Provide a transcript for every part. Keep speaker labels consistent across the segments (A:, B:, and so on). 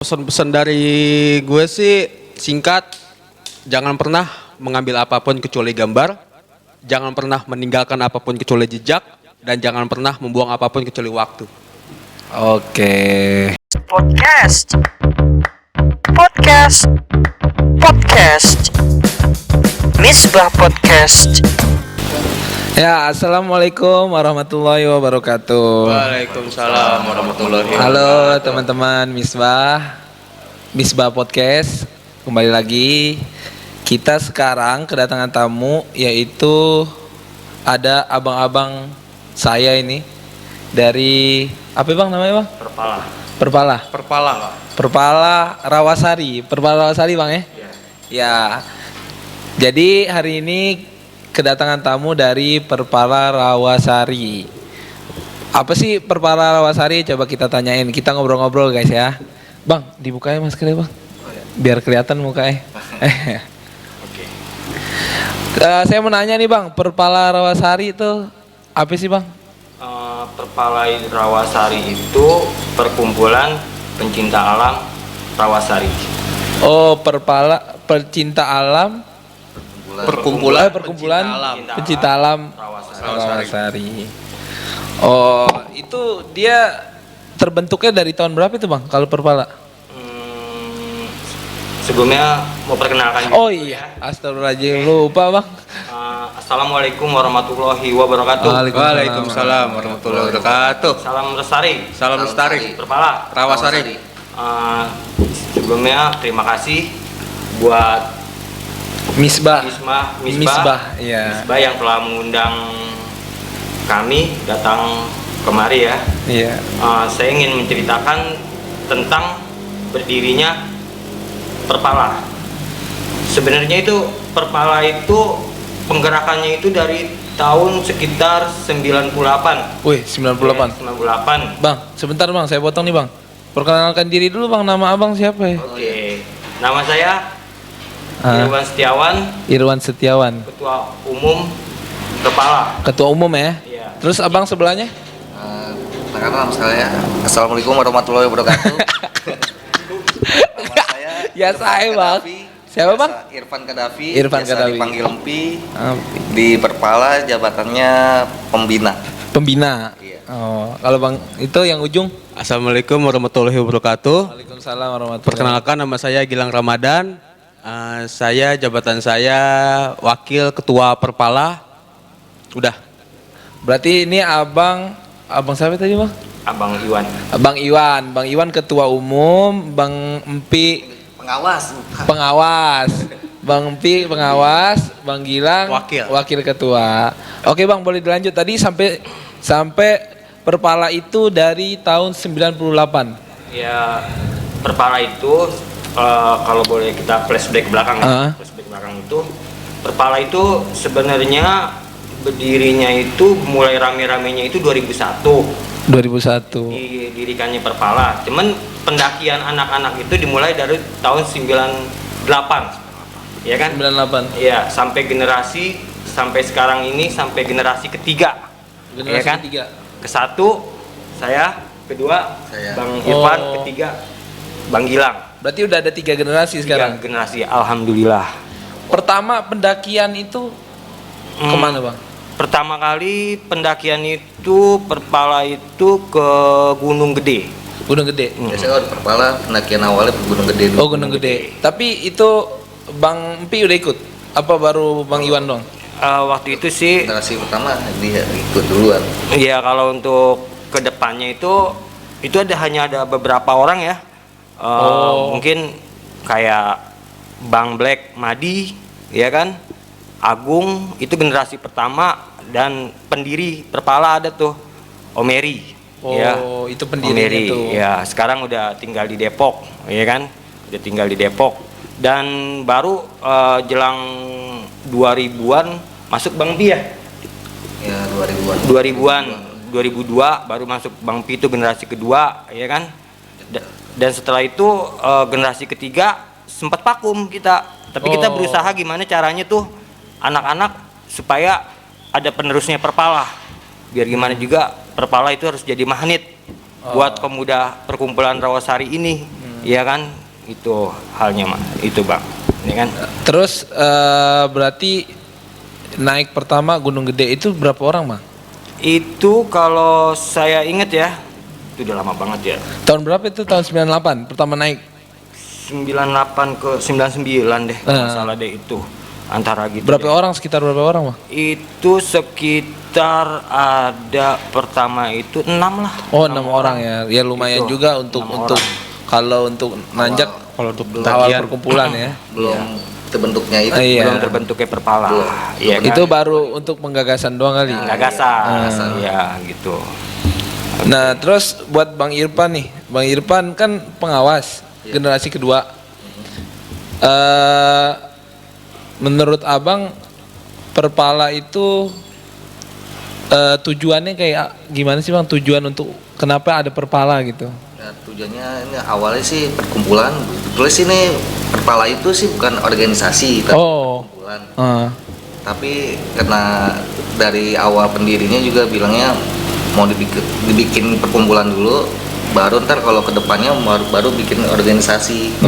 A: Pesan-pesan dari gue sih singkat, jangan pernah mengambil apapun kecuali gambar, jangan pernah meninggalkan apapun kecuali jejak, dan jangan pernah membuang apapun kecuali waktu.
B: Oke.
C: Podcast. Podcast. Podcast. Misbah Podcast.
B: Ya, assalamualaikum warahmatullahi wabarakatuh.
A: Waalaikumsalam warahmatullahi wabarakatuh.
B: Halo teman-teman Misbah Podcast. Kembali lagi. Kita sekarang kedatangan tamu, yaitu ada abang-abang saya ini dari apa bang namanya bang? Perpala Rawasari. Perpala Rawasari bang ya? Ya. Jadi hari ini kedatangan tamu dari Perpala Rawasari. Apa sih Perpala Rawasari? Coba kita tanyain. Kita ngobrol-ngobrol guys ya. Bang, dibukanya maskernya bang. Biar kelihatan mukanya.
D: Oke.
B: Saya mau nanya nih bang, Perpala Rawasari itu apa sih bang?
D: Perpala Rawasari itu perkumpulan pencinta alam Rawasari.
B: Oh, Perpala pecinta alam.
A: Perkumpulan
B: pencinta alam Rawasari. Oh, itu dia terbentuknya dari tahun berapa itu bang? Kalau Perpala?
D: Sebelumnya mau perkenalkan.
B: Oh iya, astagfirullahaladzim, lupa bang.
D: Assalamualaikum warahmatullahi wabarakatuh.
A: Waalaikumsalam warahmatullahi wabarakatuh.
D: Salam lestari.
A: Salam lestari.
D: Perpala
A: Rawasari.
D: Sebelumnya terima kasih buat
B: Misbah, iya.
D: Misbah yang telah mengundang kami datang kemari ya.
B: Iya.
D: Saya ingin menceritakan tentang berdirinya Perpala. Sebenarnya itu Perpala itu penggerakannya itu dari tahun sekitar 98.
B: Wih, 98.
D: 98.
B: Bang, sebentar bang, saya potong nih bang. Perkenalkan diri dulu bang, nama abang siapa ya?
D: Oke. Nama saya
B: Irwan Setiawan.
D: Ketua Umum Perpala.
B: Ketua umum ya?
D: Iya.
B: Terus abang sebelahnya?
E: Nama saya Assalamualaikum warahmatullahi wabarakatuh. Nama saya
B: Ya saya bang.
E: Kadafi.
B: Siapa bang?
E: Irfan Kadafi.
B: Irfan
E: Biasa
B: Kadafi.
E: dipanggil Empi. Di Perpala jabatannya pembina.
B: Pembina.
E: Iya.
B: Oh, kalau bang itu yang ujung?
A: Assalamualaikum warahmatullahi wabarakatuh.
B: Waalaikumsalam warahmatullahi.
A: Perkenalkan, nama saya Gilang Ramadan. Jabatan saya Wakil Ketua Perpala. Udah.
B: Berarti ini abang siapa tadi bang?
D: Abang Iwan.
B: Bang Iwan Ketua Umum, Bang Empi
E: Pengawas.
B: Bang Empi pengawas, Bang Gilang wakil ketua. Oke bang, boleh dilanjut tadi sampai Perpala itu dari tahun 98.
D: Ya, Perpala itu kalau boleh kita flashback ke belakang ya. Flashback ke belakang itu Perpala itu sebenarnya berdirinya itu mulai rame-ramenya itu 2001. Didirikannya Perpala. Cuman pendakian anak-anak itu dimulai dari tahun 98. Ya kan?
B: 98.
D: Iya, sampai sekarang ini sampai generasi ketiga.
B: Generasi
D: ya kan?
B: ketiga.
D: Kesatu saya, kedua
E: Saya.
D: Bang Irfan,
B: Oh.
D: ketiga Bang Gilang.
B: Berarti udah ada 3 generasi sekarang.
D: 3 generasi, alhamdulillah.
B: Pertama pendakian itu kemana bang?
D: Pertama kali pendakian itu Perpala itu ke Gunung Gede.
B: Gunung Gede.
E: Biasanya kalau di Perpala pendakian awalnya ke Gunung Gede dulu.
B: Oh Gunung Gede. Tapi itu Bang Empi udah ikut? Apa baru Bang Iwan dong?
D: Waktu itu sih,
E: Generasi pertama dia ikut duluan.
D: ya kalau untuk kedepannya itu hanya ada beberapa orang ya. Mungkin kayak Bang Black Madi, ya kan? Agung itu generasi pertama, dan pendiri Perpala ada tuh Omeri.
B: Oh
D: Ya.
B: itu pendirinya
D: Omeri,
B: tuh.
D: ya sekarang udah tinggal di Depok, ya kan? Udah tinggal di Depok. Dan baru jelang 2000-an masuk Bang Pi ya.
E: Ya 2000-an.
D: 2002 baru masuk Bang Pi itu generasi kedua, ya kan? Dan setelah itu generasi ketiga sempat vakum kita. Tapi kita berusaha gimana caranya tuh anak-anak supaya ada penerusnya Perpala. Biar gimana juga Perpala itu harus jadi magnet buat pemuda perkumpulan Rawasari ini. Iya kan? Itu halnya mah. Itu Bang. Ini kan
B: Terus berarti naik pertama Gunung Gede itu berapa orang, Bang?
D: itu kalau saya ingat ya, itu udah lama banget ya.
B: Tahun berapa itu? Tahun 98 pertama naik.
D: 98 ke 99 deh, kalau nggak salah deh itu. Antara gitu.
B: Berapa
D: deh.
B: orang? Sekitar berapa orang, Bang?
D: Itu sekitar ada pertama itu 6 lah.
B: Oh, 6 orang ya. Ya lumayan
D: Itu,
B: juga untuk
D: 6
B: untuk
D: orang.
B: kalau untuk nanjak
A: Kalau untuk
B: awal
A: pendakian
B: perkumpulan ya.
E: Belum terbentuknya itu.
B: Iya.
D: Belum terbentuknya perpala.
E: Belum.
D: Iya kan?
B: Itu baru untuk penggagasan doang kali.
D: gagasan. Iya, gitu.
B: Nah, terus buat Bang Irfan nih. Bang Irfan kan pengawas generasi kedua. Menurut Abang perpala itu tujuannya kayak gimana sih, Bang? Tujuan untuk kenapa ada perpala gitu?
E: Ya, tujuannya ini awalnya sih perkumpulan. Terus ini perpala itu sih bukan organisasi, tapi
B: Oh.
E: perkumpulan.
B: Ah.
E: Tapi karena dari awal pendirinya juga bilangnya mau dibikin perkumpulan dulu, baru ntar kalau kedepannya baru bikin organisasi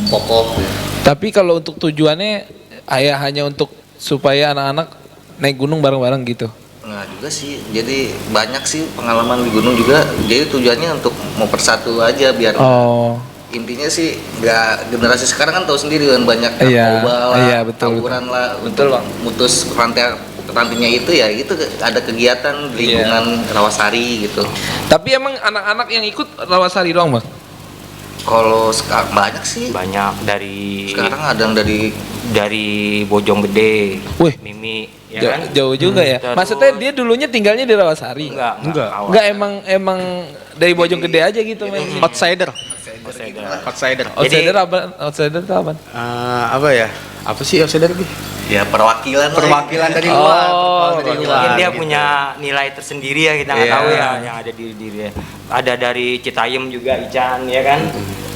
E: kokoh.
B: Tapi kalau untuk tujuannya hanya untuk supaya anak-anak naik gunung bareng-bareng gitu.
E: Nah juga sih, jadi banyak sih pengalaman di gunung juga. Jadi tujuannya untuk mau persatu aja biar
B: Oh.
E: intinya sih nggak, generasi sekarang kan tahu sendiri kan banyak
B: Iya,
E: narkoba lah,
B: iya, betul,
E: tawuran lah,
B: Betul, Bang.
E: mutus rantingnya itu ya itu ada kegiatan di
B: Iya.
E: lingkungan Rawasari gitu.
B: Tapi emang anak-anak yang ikut Rawasari doang, Bang?
E: Kalau sekarang banyak sih.
D: Banyak dari
E: Sekarang ada yang
D: dari Bojonggede,
B: Wih.
D: Mimi, ya kan?
B: Jauh juga ya.
D: Terus-
B: Maksudnya dia dulunya tinggalnya di Rawasari.
D: Enggak.
B: Enggak, emang dari Bojonggede aja gitu main sini.
A: outsider.
D: Outsider.
A: Outsider.
B: Outsider apa? Outsider itu apa?
A: Apa ya? Apa sih outsider nih?
E: ya perwakilan lah.
A: Perwakilan dari luar.
B: Oh,
A: Perwakilan dari
B: gitu.
A: luar.
D: Mungkin dia
A: gitu.
D: punya nilai tersendiri ya, kita nggak
A: Iya.
D: tahu ya yang ada di dirinya. Ada dari Citayam juga, Ican, ya kan?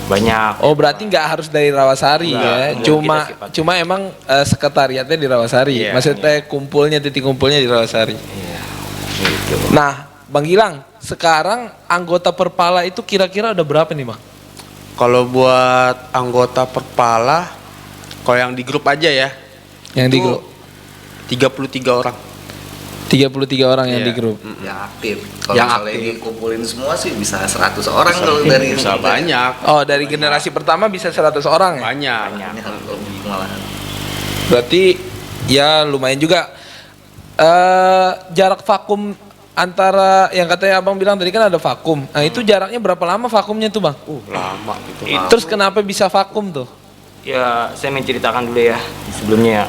D: Banyak.
B: Oh, berarti nggak harus dari Rawasari
D: Enggak,
B: ya.
D: enggak,
B: Cuma
D: kita sifatnya.
B: cuma emang sekretariatnya di Rawasari.
A: Iya,
B: Maksudnya titik kumpulnya di Rawasari.
D: Iya. Gitu.
B: Nah, Bang Gilang, sekarang anggota Perpala itu kira-kira ada berapa nih, Bang?
A: Kalau buat anggota Perpala, kalau yang di grup aja ya,
B: Yang di
A: itu
B: grup
A: 33 orang.
B: 33 orang yang
A: Iya.
B: di grup.
E: Yang aktif. Kalau
A: Yang
E: misalnya
A: aktif.
E: dikumpulin semua sih bisa 100 orang kalau dari
A: Bisa banyak.
B: Oh, dari generasi pertama bisa 100 orang ya?
A: Banyak.
E: Banyak lebih malahan.
B: Berarti ya lumayan juga. Jarak vakum antara yang katanya Abang bilang tadi kan ada vakum. Nah, itu jaraknya berapa lama vakumnya tuh, Bang?
A: Lama gitu.
B: Terus kenapa bisa vakum tuh?
D: Ya, saya menceritakan dulu ya sebelumnya ya.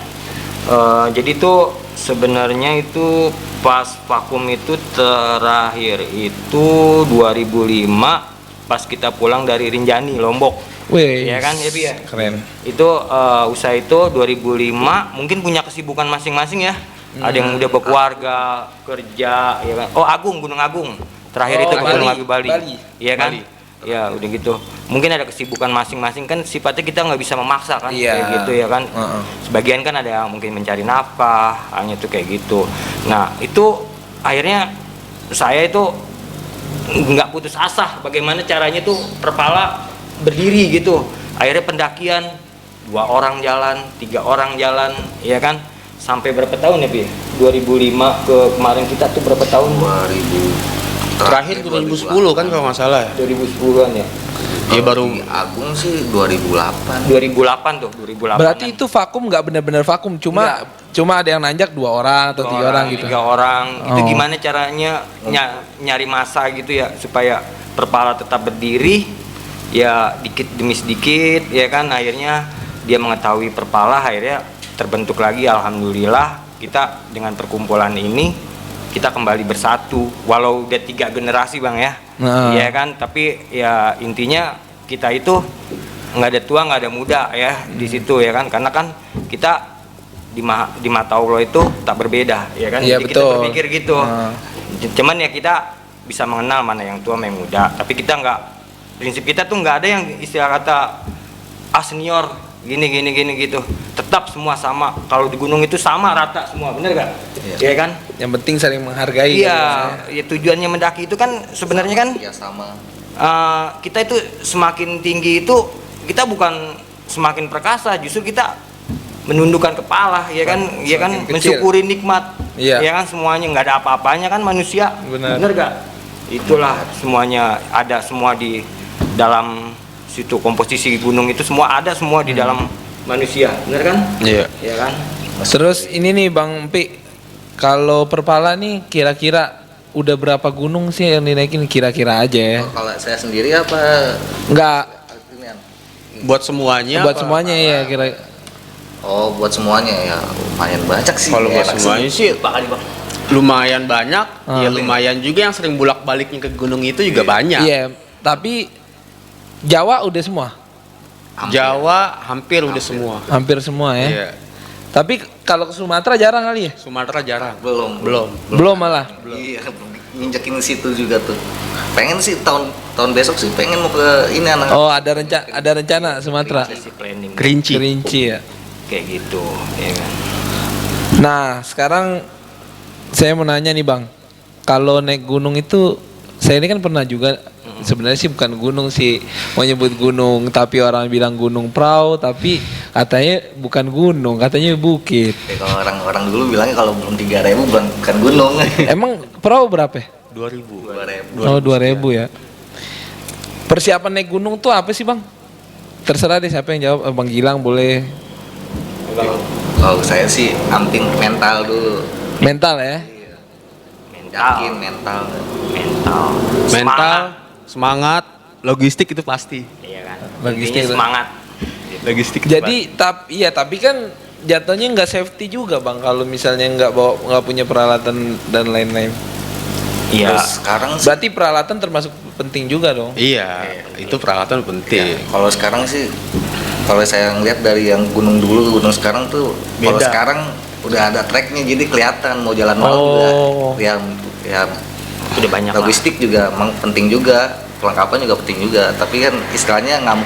D: Jadi tuh sebenarnya itu pas vakum itu terakhir itu 2005 pas kita pulang dari Rinjani, Lombok.
B: Wih,
D: Iya kan, ya Bi ya?
B: keren.
D: Itu usaha itu 2005 mungkin punya kesibukan masing-masing ya. Ada yang udah berkeluarga, kerja, ya kan. Oh, Agung, Gunung Agung. Terakhir
B: Oh,
D: itu ke Gunung
B: Bali.
D: Agung Bali.
B: Bali.
D: Iya kan?
A: Bali.
D: Ya, udah gitu. Mungkin ada kesibukan masing-masing kan sifatnya kita nggak bisa memaksa kan
B: Iya.
D: kayak gitu ya kan.
B: Heeh.
D: Sebagian kan ada yang mungkin mencari nafkah, hanya tuh kayak gitu. Nah, itu akhirnya saya itu nggak putus asa bagaimana caranya tuh Perpala berdiri gitu. Akhirnya pendakian 2 orang jalan, 3 orang jalan, ya kan? Sampai berapa tahun ya, Bi? 2005 ke kemarin kita tuh berapa tahun?
E: 2000
A: Terakhir 2010 kan kalau nggak salah ya.
D: 2010-an ya.
A: Iya baru
E: Di Agung sih 2008.
D: 2008 tuh, 2008.
B: Berarti itu vakum nggak benar-benar vakum, cuma ada yang nanjak 2 orang atau 3 orang gitu.
D: 3 orang. Itu
B: Oh.
D: gimana caranya nyari masa gitu ya supaya Perpala tetap berdiri ya dikit demi sedikit ya kan, akhirnya dia mengetahui Perpala, akhirnya terbentuk lagi. Alhamdulillah kita dengan perkumpulan ini kita kembali bersatu walau udah 3 generasi Bang ya.
B: Nah.
D: Iya kan, tapi ya intinya kita itu nggak ada tua nggak ada muda ya di situ ya kan, karena kan kita di mata Allah itu tak berbeda ya kan.
B: Iya,
D: Jadi
B: betul.
D: kita berpikir gitu.
B: Nah.
D: Cuman ya kita bisa mengenal mana yang tua mana yang muda, tapi kita nggak, prinsip kita tuh nggak ada yang istilah kata senior gini gitu. Tetap semua sama. Kalau di gunung itu sama rata semua, bener gak? Iya kan?
B: Yang penting saling menghargai.
D: Iya,
B: kan,
D: ya tujuannya mendaki itu kan sebenarnya kan
E: Ya sama.
D: kita itu semakin tinggi itu kita bukan semakin perkasa, justru kita menundukkan kepala, ya kan,
B: Semakin kecil.
D: mensyukuri nikmat,
B: Iya.
D: ya kan, semuanya nggak ada apa-apanya kan manusia,
B: Benar.
D: bener gak? Itulah semuanya ada semua di dalam situ, komposisi gunung itu semua ada semua di dalam manusia, bener kan?
A: Iya.
D: Ya kan?
B: Terus ini nih Bang Pi, kalau Perpala nih kira-kira udah berapa gunung sih yang dinaikin kira-kira aja ya?
E: Kalau saya sendiri apa
B: Enggak,
E: inian?
A: Buat semuanya.
B: buat
A: apa?
B: semuanya ya kira.
E: Oh, buat semuanya ya lumayan banyak sih.
A: Kalau buat
E: Enak
A: semuanya sih
D: Bakal Bang.
A: lumayan banyak.
B: Ah.
A: Ya lumayan juga yang sering bolak-baliknya ke gunung itu juga banyak.
B: Iya, tapi Jawa udah semua,
E: Hampir.
A: Jawa hampir udah semua.
B: hampir semua ya.
A: Iya.
B: Tapi kalau ke Sumatera jarang kali ya?
A: Sumatera jarang.
E: Belum.
B: Belum malah.
E: Iya, nginjekin situ juga tuh. Pengen sih tahun besok sih pengen mau ke ini anak.
B: Oh, ada rencana Sumatera.
D: Sesi planning
A: Kerinci.
B: Kerinci ya.
D: kayak gitu, ya kan?
B: Nah, sekarang saya mau nanya nih Bang. Kalau naik gunung itu, saya ini kan pernah juga, sebenarnya sih bukan gunung sih, mau nyebut gunung, tapi orang bilang gunung perahu, tapi katanya bukan gunung, katanya bukit.
E: Ya, kalau orang-orang dulu bilangnya kalau belum 3.000 bukan gunung.
B: Emang perahu berapa ya?
A: 2000.
E: 2.000.
B: Oh, 2000 ya. Persiapan naik gunung tuh apa sih Bang? Terserah deh siapa yang jawab. Bang Gilang boleh.
E: Kalau saya sih amping mental dulu.
B: Mental ya.
E: Yakin mental.
A: Mental, semangat, logistik itu pasti.
D: Iya kan?
B: Logistik
D: Intinya
B: itu.
D: semangat.
A: Logistik.
B: Jadi tapi kan jatuhnya nggak safety juga Bang kalau misalnya nggak punya peralatan dan lain-lain.
D: Iya.
E: Terus sekarang sih,
B: Berarti peralatan termasuk penting juga dong.
A: Iya, itu peralatan penting.
E: kalau sekarang sih kalau saya ngeliat dari yang gunung dulu ke gunung sekarang tuh kalau
A: Beda.
E: sekarang udah ada treknya jadi kelihatan mau jalan malam juga
B: Oh.
E: ya
D: Udah banyak lah.
E: logistik juga emang penting juga, perlengkapan juga penting juga, tapi kan istilahnya nggak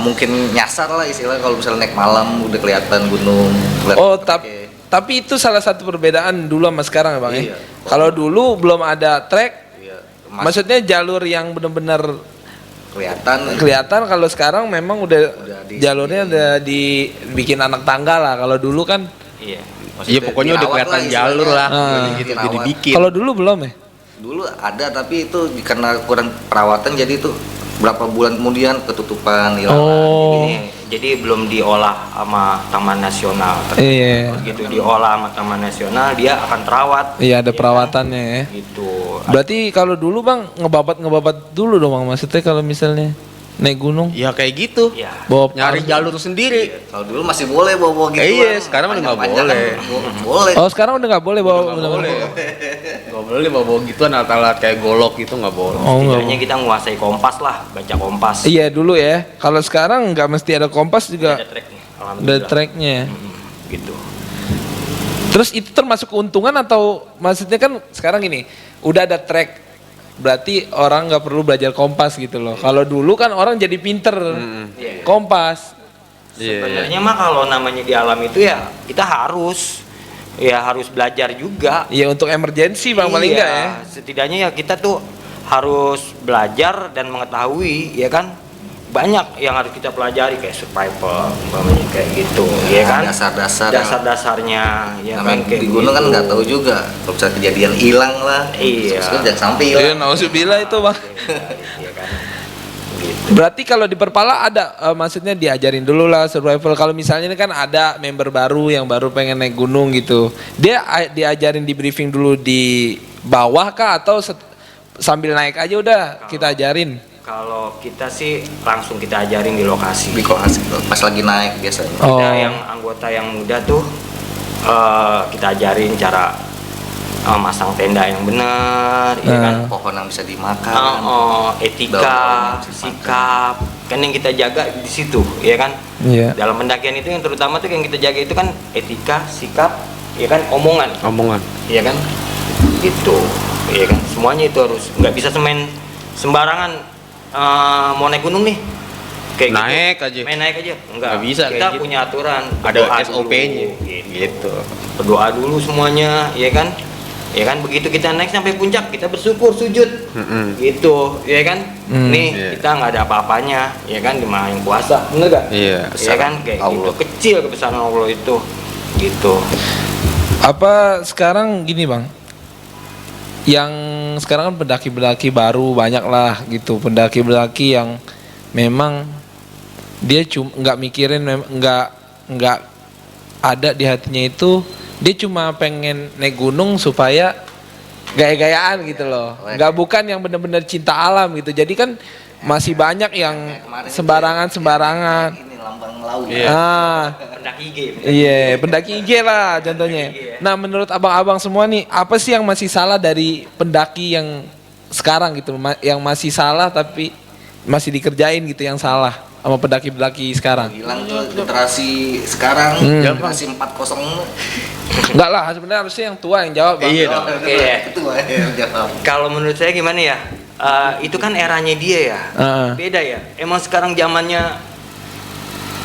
E: mungkin nyasar lah istilahnya kalau misalnya naik malam udah kelihatan gunung.
B: Oh, tapi itu salah satu perbedaan dulu sama sekarang ya Bang ya.
E: Iya.
B: Kalau dulu belum ada trek,
E: Iya,
B: maksudnya jalur yang benar-benar kelihatan, kalau sekarang memang udah jalurnya udah dibikin anak tangga lah. Kalau dulu kan
D: Iya.
A: Iya, pokoknya udah
E: dirawat
A: kelihatan
E: lah
A: jalur lah.
B: istilahnya.
A: Gitu,
E: Dirawat.
A: jadi bikin.
B: kalau dulu belum ya.
E: dulu ada tapi itu karena kurang perawatan jadi itu berapa bulan kemudian ketutupan hilang.
B: Oh.
D: Jadi belum diolah sama Taman Nasional.
B: Iya.
D: Begitu diolah sama Taman Nasional, dia akan terawat.
B: Iya, ada
D: Ya kan?
B: perawatannya ya.
D: Gitu.
B: Berarti kalau dulu Bang ngebabat dulu dong Bang, maksudnya kalau misalnya naik gunung
A: Ya kayak gitu.
D: Ya.
B: bawa
A: Nyari jalur sendiri.
E: Kalau dulu masih boleh bawa gitu.
A: Iya, sekarang udah nggak boleh.
E: Boleh.
B: Oh, sekarang udah nggak boleh bawa
A: Nggak boleh. Nggak boleh bawa gituan alat-alat kayak golok gitu nggak boleh.
B: Oh, nggak
D: Setidaknya kita menguasai kompas lah, baca kompas.
B: Iya dulu ya. Kalau sekarang nggak mesti ada kompas juga.
D: Ada treknya.
B: Ada
D: Alhamdulillah.
B: treknya.
D: Gitu.
B: Terus itu termasuk keuntungan atau maksudnya kan sekarang gini, udah ada trek, berarti orang nggak perlu belajar kompas gitu loh. Kalau dulu kan orang jadi pinter
D: Iya.
B: kompas.
D: Sebenarnya mah kalau namanya di alam itu ya kita harus belajar juga.
B: Iya untuk emergensi Bang paling
D: Iya,
B: enggak ya.
D: setidaknya ya kita tuh harus belajar dan mengetahui, ya kan? Banyak yang harus kita pelajari kayak survival, umpamanya kayak gitu, ya kan?
E: Dasar-dasar.
D: Dasar-dasarnya, ya kan?
E: Namanya
D: Kayak
E: di gunung kan
D: gitu.
E: nggak tahu juga. Kalau misalnya kejadian hilang lah.
D: Iya.
E: Terus jangan sampai
B: Iya,
E: hilang.
B: nauzubillah itu Bang.
D: Ya kan? Gitu.
B: Berarti kalau di Perpala ada maksudnya diajarin dulu lah survival. Kalau misalnya ini kan ada member baru yang baru pengen naik gunung gitu. Dia diajarin di briefing dulu di bawah kah atau sambil naik aja udah kita ajarin.
D: Kalau kita sih langsung kita ajarin di lokasi.
E: Di kelas pas lagi naik biasanya.
B: Oh.
D: Kita yang anggota yang muda tuh kita ajarin cara masang tenda yang benar, ya kan?
E: Pohon yang bisa dimakan.
D: Etika,
E: Daun-daun
D: sikap, kan yang kita jaga di situ, ya kan?
B: Iya.
D: Dalam pendakian itu yang terutama tuh yang kita jaga itu kan etika, sikap, ya kan, omongan,
A: Omongan.
D: ya kan? Gitu, ya kan? Semuanya itu harus, nggak bisa sembarangan mau naik gunung nih. Kayak
A: Naik
D: gitu.
A: aja.
D: Main naik aja, enggak.
A: Nggak bisa
D: Kita
A: kayak gitu.
D: punya aturan,
A: Ada
D: berdoa
A: SOP-nya.
D: dulu,
A: Gitu.
D: Berdoa dulu semuanya, ya kan? Ya kan, begitu kita naik sampai puncak kita bersyukur sujud, gitu, ya kan. Nih kita nggak ada apa-apanya, ya kan, di Maha Yang Kuasa, bener gak?
A: Iya.
D: Ya kan, kayak gitu, kecil kebesaran Allah itu, gitu.
B: Apa sekarang gini bang, yang sekarang kan pendaki-pendaki baru banyak lah gitu, pendaki-pendaki yang memang dia cuma nggak mikirin, nggak ada di hatinya itu, dia cuma pengen naik gunung supaya gaya-gayaan gitu loh, nggak bukan yang benar-benar cinta alam gitu. Jadi kan masih banyak yang sembarangan.
E: Ini lambang laut.
D: Pendaki IG.
B: Iya, pendaki IG lah contohnya. Nah, menurut abang-abang semua nih, apa sih yang masih salah dari pendaki yang sekarang gitu, yang masih salah tapi masih dikerjain gitu, yang salah sama pendaki-pendaki sekarang?
E: Bilang tuh generasi sekarang, generasi 4.0.
B: Enggak lah, sebenarnya harusnya yang tua yang jawab, Bang.
A: Iya dong.
E: Itu yang jawab.
D: Kalau menurut saya gimana ya? Itu kan eranya dia ya. Beda ya. Emang sekarang zamannya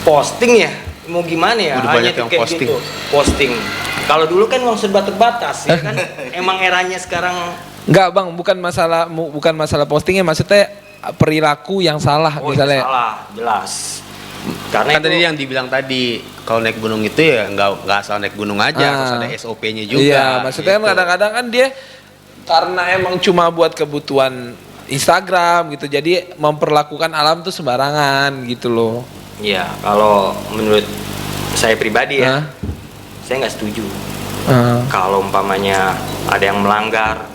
D: posting ya. Mau gimana ya?
A: Udah banyak yang
D: kayak
A: posting.
D: Gitu. Posting. Kalau dulu kan memang serba terbatas ya kan. Emang eranya sekarang.
B: Enggak, Bang, bukan masalah postingnya, maksudnya perilaku yang salah misalnya.
D: Salah, jelas. Karena
A: Kan
D: itu,
A: tadi yang dibilang tadi, kalau naik gunung itu ya nggak asal naik gunung aja, harus ada SOP-nya juga.
B: Iya, maksudnya kan
A: gitu.
B: kadang-kadang kan dia karena emang cuma buat kebutuhan Instagram gitu, jadi memperlakukan alam tuh sembarangan gitu loh.
D: Iya, kalau menurut saya pribadi ya, saya nggak setuju. Kalau umpamanya ada yang melanggar,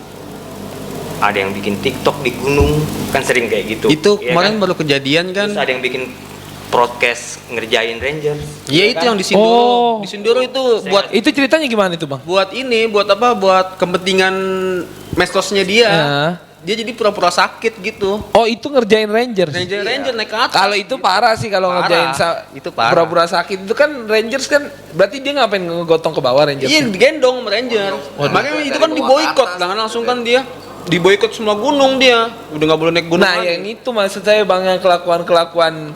D: ada yang bikin TikTok di gunung, kan sering kayak gitu.
A: Itu
D: ya
A: kemarin
D: kan?
A: baru kejadian kan?
D: Terus ada yang bikin broadcast ngerjain ranger.
A: Iya, itu yang di Sindoro.
B: Oh.
A: Di Sindoro itu buat
B: Itu ceritanya gimana itu, Bang?
A: buat ini, buat apa? Buat kepentingan medsosnya dia. Dia jadi pura-pura sakit gitu.
B: Oh, itu ngerjain Rangers.
A: Ranger naik ke atas.
B: Kalau itu parah sih, kalau
A: Parah.
B: ngerjain
A: Itu parah.
B: pura-pura sakit itu kan Rangers kan, berarti dia ngapain ngegotong ke bawah Rangers?
A: Iya, digendong sama Ranger. Makanya itu kan diboikot, jangan langsung kan dia diboikot semua gunung dia. Udah nggak boleh naik gunung
B: Nah,
A: lagi.
B: yang itu maksud saya Bang, yang kelakuan-kelakuan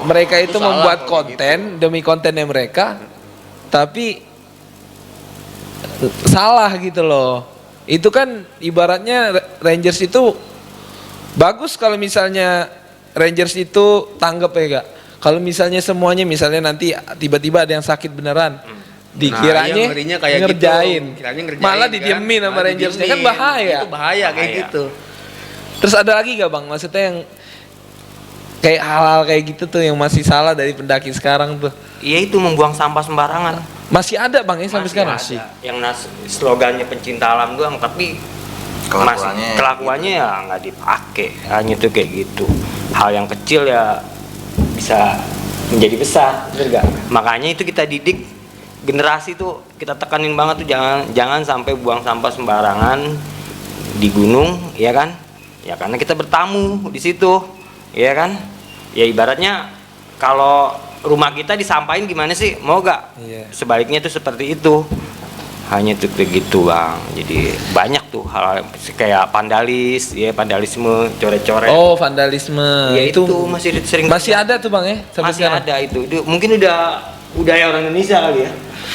B: mereka itu
A: salah
B: membuat
A: kalau
B: konten demi kontennya mereka, tapi salah gitu loh. Itu kan ibaratnya Rangers itu bagus kalau misalnya Rangers itu tanggap ya gak. Kalau misalnya semuanya misalnya nanti tiba-tiba ada yang sakit beneran, dikiranya
A: yang ngerinya kayak
B: ngerjain.
A: gitu. Kiranya ngerjain,
B: Malah
A: kan?
B: didiemin sama
A: Malah
B: Rangersnya, kan
A: didiemin.
B: bahaya.
A: Itu bahaya kayak
D: Bahaya.
A: gitu.
B: Terus ada lagi gak Bang, maksudnya yang kayak hal-hal kayak gitu tuh yang masih salah dari pendaki sekarang tuh?
D: Iya, itu membuang sampah sembarangan.
B: Masih ada Bang ya sampai
D: Masih
B: sekarang?
D: ada. Yang slogannya pencinta alam doang, tapi kelakuannya ya nggak dipakai. Hanya tuh kayak gitu. Hal yang kecil ya bisa menjadi besar, bener gak? Makanya itu kita didik generasi tuh, kita tekanin banget tuh jangan sampai buang sampah sembarangan di gunung, ya kan? Ya karena kita bertamu di situ, ya kan? Ya ibaratnya kalau rumah kita disampain gimana sih? Mau gak?
B: Iya.
D: Sebaliknya tuh seperti itu. Hanya tuh begitu Bang. Jadi banyak tuh hal kayak vandalisme, coret-coret.
B: Oh, vandalisme.
D: Ya itu masih sering
B: masih ada tuh Bang ya sampai
D: masih
B: sekarang.
D: ada itu. Mungkin udah budaya orang Indonesia kali ya.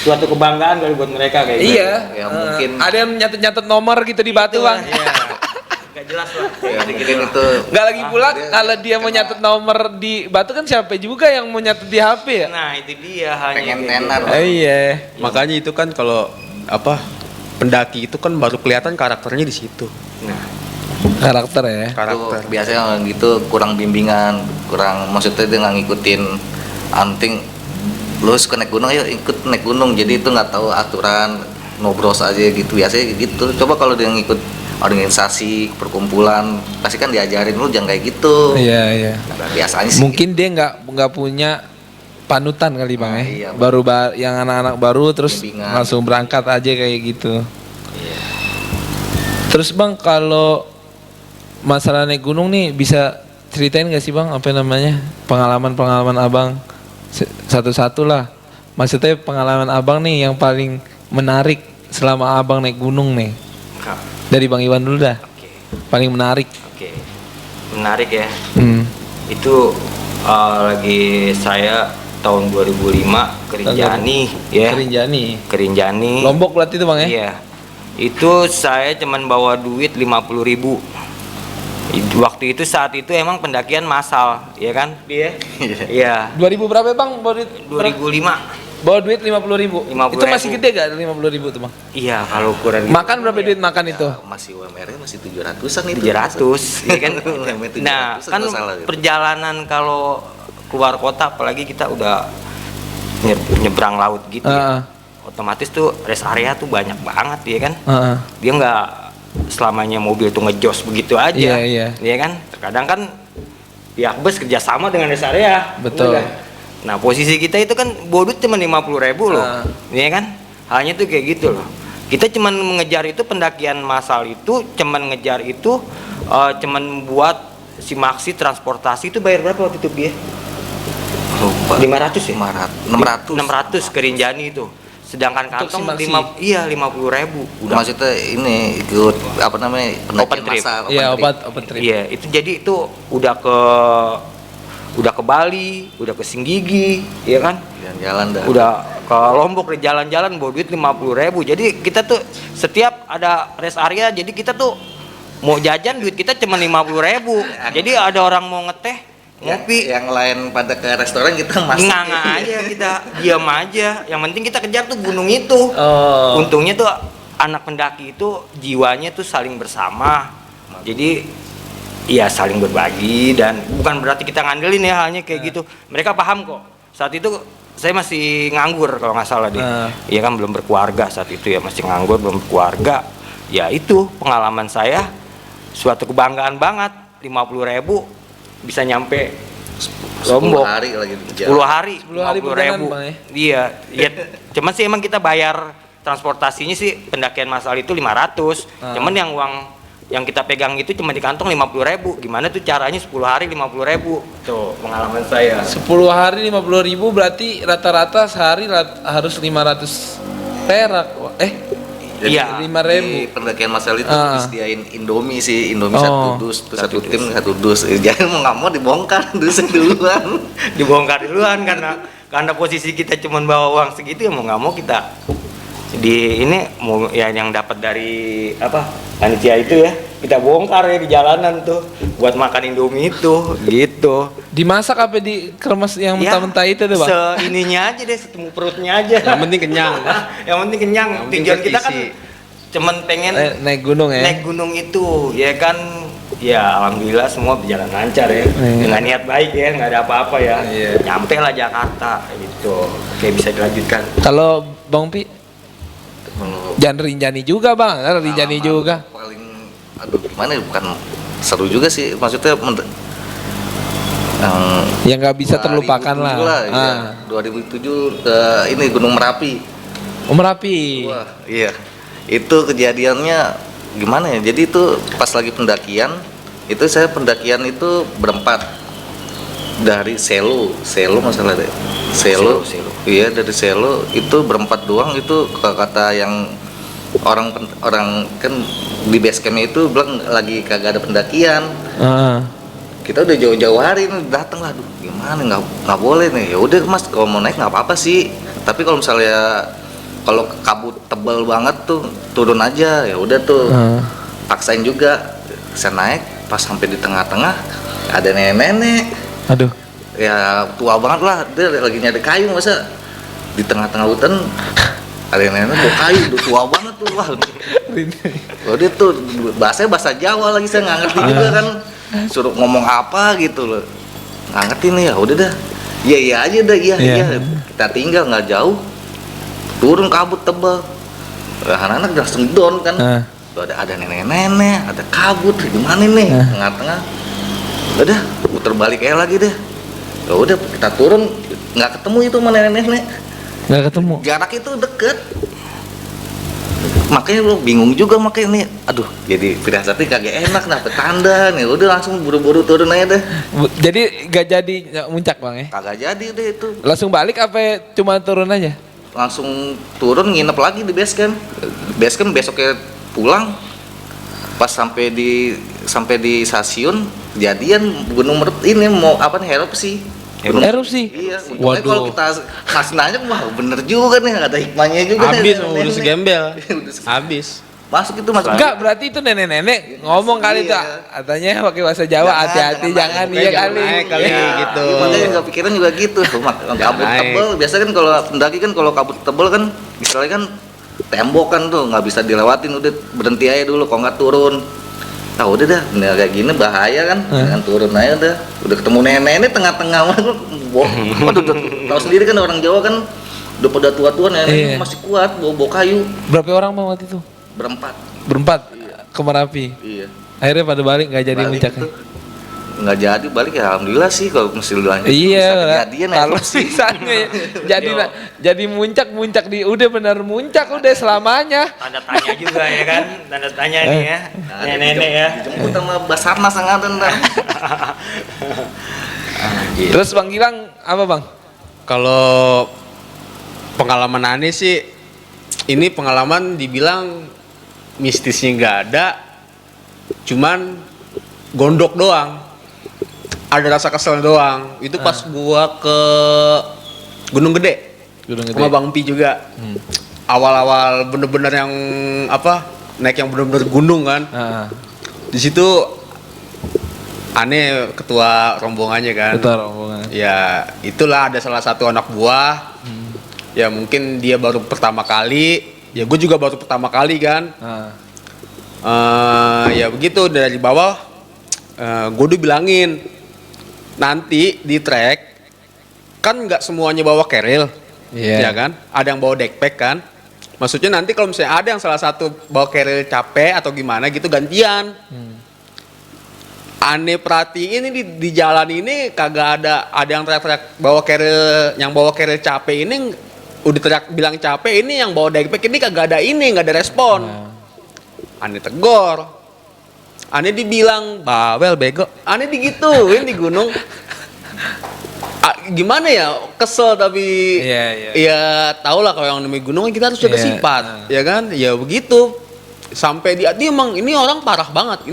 D: Suatu kebanggaan kali buat mereka kayak
B: Iya.
E: Ya, mungkin.
B: Ada yang nyatet nomor gitu di batu Bang.
D: Iya. Gak jelas lah.
E: Ya mungkin itu.
B: Nggak lagi pula kalau dia mau nyatet nomor di batu kan siapa juga yang mau nyatet di HP ya?
D: Nah, itu dia hanya
E: Pengen
D: kayak
E: tenar.
D: gitu.
B: Iya.
A: Makanya itu kan kalau apa pendaki itu kan baru kelihatan karakternya di situ.
D: Nah,
B: Karakter ya.
A: Karakter.
E: Tuh, biasanya orang gitu kurang bimbingan, maksudnya dia nggak ngikutin anting. Lu suka naik gunung, ayo ikut naik gunung. Jadi itu nggak tahu aturan, nobros aja gitu. Biasanya gitu. Coba kalau dia ngikut organisasi, perkumpulan, pasti kan diajarin lu jangan kayak gitu.
B: Iya, iya.
E: Nah, biasanya sih.
B: Mungkin dia nggak punya panutan kali Bang
E: Nah,
B: ya.
E: iya,
B: Baru yang anak-anak baru terus
E: Bimbingan.
B: langsung berangkat aja kayak gitu. Terus Bang, kalau masalah naik gunung nih bisa ceritain gak sih Bang apa namanya pengalaman Abang satu-satu lah. Maksudnya pengalaman Abang nih yang paling menarik selama Abang naik gunung nih. Dari Bang Iwan dulu dah.
D: Oke.
B: Paling menarik.
D: Oke. Menarik ya. Itu lagi saya tahun 2005 ke Rinjani ya.
B: Kerinjani.
D: Ke Rinjani.
B: Lombok berarti itu Bang ya?
D: Iya. Itu saya cuman bawa duit 50.000. Waktu itu saat itu emang pendakian massal, ya kan? Iya.
B: 2000 berapa Bang? Bawa duit
D: 2005.
B: Bawa duit 50.000.
D: 50.000.
B: Itu masih gede gak 50.000 tuh Bang?
D: Iya, kalau ukuran
B: Makan berapa duit makan itu?
E: Masih UMR-nya masih 700-an itu.
D: 700, ya kan?
E: UMR 700
D: Nah, kan
E: nggak salah gitu.
D: perjalanan kalau keluar kota, apalagi kita udah nyebrang laut gitu, ya, otomatis tuh rest area tuh banyak banget, ya kan? Dia nggak selamanya mobil tuh ngejos begitu aja, ya kan? Terkadang kan pihak bus kerjasama dengan rest area.
B: Betul.
D: Udah. Nah, posisi kita itu kan bodut cuma 50.000 loh, ya kan? Halnya tuh kayak gitu loh. Kita cuman mengejar itu pendakian massal itu, cuman ngejar itu, cuman buat si maksi transportasi itu bayar berapa waktu itu Bi?
E: Lupa.
D: 500 ya?
E: 600
D: ke Rinjani itu. Sedangkan kantong
B: si
D: 50.000 udah.
E: Maksudnya ini ikut apa namanya
D: Open
E: pendakian
D: trip.
E: massal,
B: Iya,
E: trip.
B: open trip.
D: Iya, itu jadi itu udah ke Bali, udah ke Singgigi, ya kan?
E: Jalan dah.
D: Udah ke Lombok di jalan-jalan bawa duit 50.000. Jadi kita tuh setiap ada rest area, jadi kita tuh mau jajan duit kita cuma 50.000. Jadi ada orang mau ngeteh, ngopi,
E: yang lain pada ke restoran kita masih
D: nganga aja, kita diam aja. Yang penting kita kejar tuh gunung itu. Untungnya tuh anak pendaki itu jiwanya tuh saling bersama. Jadi iya saling berbagi, dan bukan berarti kita ngandelin ya halnya kayak gitu. Mereka paham kok. Saat itu saya masih nganggur kalau nggak salah deh. Iya kan, belum berkeluarga saat itu ya, masih nganggur, belum berkeluarga. Ya itu pengalaman saya, suatu kebanggaan banget. 50.000 bisa nyampe
E: 10
D: Lombok.
E: hari lagi di
D: 10 hari,
B: 10 hari
D: 50.000.
B: Bang, ya?
D: Iya, iya. Cuman sih emang kita bayar transportasinya sih pendakian massal itu 500. Cuman yang kita pegang itu cuma di kantong 50.000. Gimana tuh caranya 10 hari 50.000? Tuh pengalaman saya.
B: 10 hari 50.000 berarti rata-rata sehari harus 500 perak.
E: Jadi
D: Iya.
B: 5.000.
E: di pendakian massal itu disediain Indomie sih, Indomie satu dus, tuh satu tim satu dus. Jadi mau nggak mau dibongkar dusnya duluan.
D: Dibongkar duluan karena posisi kita cuma bawa uang segitu, ya mau nggak mau kita di ini mau ya yang dapat dari apa panitia itu ya kita bongkar ya di jalanan tuh buat makan Indomie itu gitu.
B: Dimasak apa dikeremas yang mentah-mentah itu tuh Bang?
D: Seininya aja deh, setemu perutnya aja.
A: Yang penting kenyang.
D: Yang penting kenyang.
A: Yang penting
D: Tujuan kita kan
A: terisi.
D: cuman pengen
B: Naik gunung ya?
D: naik gunung itu, ya kan. Ya alhamdulillah semua berjalan lancar ya. Dengan niat baik ya, nggak ada apa-apa ya. Nyampe lah Jakarta gitu. Oke, bisa dilanjutkan.
B: Kalau Bang Pi? Jangan Rinjani juga Bang, Rinjani juga.
E: Paling aduh gimana ya, bukan seru juga sih, maksudnya
B: Yang nggak bisa terlupakan
E: 2007
B: lah.
E: Ya, 2007 ke ini Gunung Merapi.
B: Merapi.
E: Wah, iya. Itu kejadiannya gimana ya? Jadi itu pas lagi pendakian, itu saya pendakian itu berempat. Dari Selo masalah deh. Selo. Iya, dari Selo itu berempat doang, itu kata yang orang kan di base camp itu bilang lagi kagak ada pendakian. Kita udah jauh-jauh hari ini datang lah, aduh gimana nggak boleh nih. Ya udah Mas, kalau mau naik nggak apa-apa sih. Tapi kalau misalnya kalau kabut tebal banget tuh turun aja. Ya udah tuh. Paksain juga. Saya naik, pas sampai di tengah-tengah ada nenek-nenek.
B: Aduh.
E: Ya tua banget lah, dia lagi nyari kayu, masa di tengah-tengah hutan ada nenek bawa kayu, udah tua banget tuh. Wah, dia tuh bahasanya bahasa Jawa lagi, saya nggak ngerti juga kan. Suruh ngomong apa gitu loh, nggak ngerti nih. Ya udah dah, iya aja dah, iya. Kita tinggal nggak jauh, turun kabut tebal, anak-anak langsung down kan. Tuh ada nenek-nenek, ada kabut, gimana nih tengah-tengah. Udah puter balik kayak lagi deh. Ya udah kita turun, nggak ketemu itu sama nenek-nenek.
B: Nggak ketemu.
E: Jarak itu deket. Makanya lo bingung juga makanya nih. Aduh, jadi firasatnya kagak enak, dapet tanda nih. Udah langsung buru-buru turun aja deh.
B: Jadi nggak jadi muncak Bang ya?
E: Kagak jadi deh itu.
B: Langsung balik apa cuma turun aja?
E: Langsung turun, nginep lagi di base camp. Base camp besoknya pulang. Pas sampai di stasiun kejadian gunung ini mau apa nih, erupsi.
B: Erupsi.
E: Iya. Untungnya kalau kita masih nanya, wah bener juga nih, ada hikmahnya juga.
A: Habis
E: nih,
A: udah segembel. Habis.
E: Masuk itu masuk.
B: Enggak, berarti itu nenek-nenek ngomong kali tuh.
E: Iya.
B: Katanya pakai bahasa Jawa, hati-hati jangan
A: naik.
B: iya
A: Jangan
B: kali.
A: naik kali.
B: Iya.
A: Gitu.
E: Makanya nggak pikiran juga gitu. Kabut
A: naik.
E: tebel. Biasanya kan kalau pendaki kan kalau kabut tebel kan misalnya kan tembok kan tuh nggak bisa dilewatin, udah berhenti aja dulu, kalau nggak turun. Nah udah dah, nah, kayak gini bahaya kan, jangan turun aja udah ketemu nenek ini tengah-tengah, waduh, tahu sendiri kan orang Jawa kan udah pada tua-tua, nenek
B: Iya.
E: masih kuat bawa kayu.
B: Berapa orang Bang waktu itu?
E: Berempat.
B: Ke Merapi.
E: Iya.
B: Akhirnya pada balik nggak jadi
E: Balik
B: muncaknya.
E: itu. Nggak jadi balik ya, alhamdulillah sih kalau mesti lanjut.
B: Iya,
E: kejadian ya.
B: kalau sisanya jadi muncak di udah benar muncak udah selamanya.
D: Tanda tanya juga ya kan, tanda tanya nih ya, nenek-nenek ya.
E: Dijemput sama Basarnas angkatan dah.
B: Terus Bang Gilang apa Bang?
A: Kalau pengalaman aneh sih, ini pengalaman dibilang mistisnya nggak ada, cuman gondok doang. Ada rasa kesel doang. Itu pas gua ke Gunung Gede. Sama Bang Pi juga. Awal-awal bener-bener yang apa? Naik yang bener-bener gunung kan. Di situ aneh ketua rombongannya kan.
B: Ketua rombongan.
A: Ya, itulah ada salah satu anak buah. Ya mungkin dia baru pertama kali. Ya gue juga baru pertama kali kan. Ya begitu dari bawah. Gue udah bilangin nanti di trek kan nggak semuanya bawa keril, ya kan? Ada yang bawa backpack kan? Maksudnya nanti kalau misalnya ada yang salah satu bawa keril capek atau gimana gitu gantian. Aneh perhatiin ini di jalan ini kagak ada yang teriak-teriak bawa keril capek ini udah teriak bilang capek, ini yang bawa backpack ini kagak ada nggak ada respon. Aneh tegor. Aneh dibilang bawel bego, aneh digituin di gunung. Gimana ya, kesel tapi ya tau lah kalau yang namanya gunung kita harus jaga sifat, ya kan? Ya begitu. Sampai dia emang ini orang parah banget,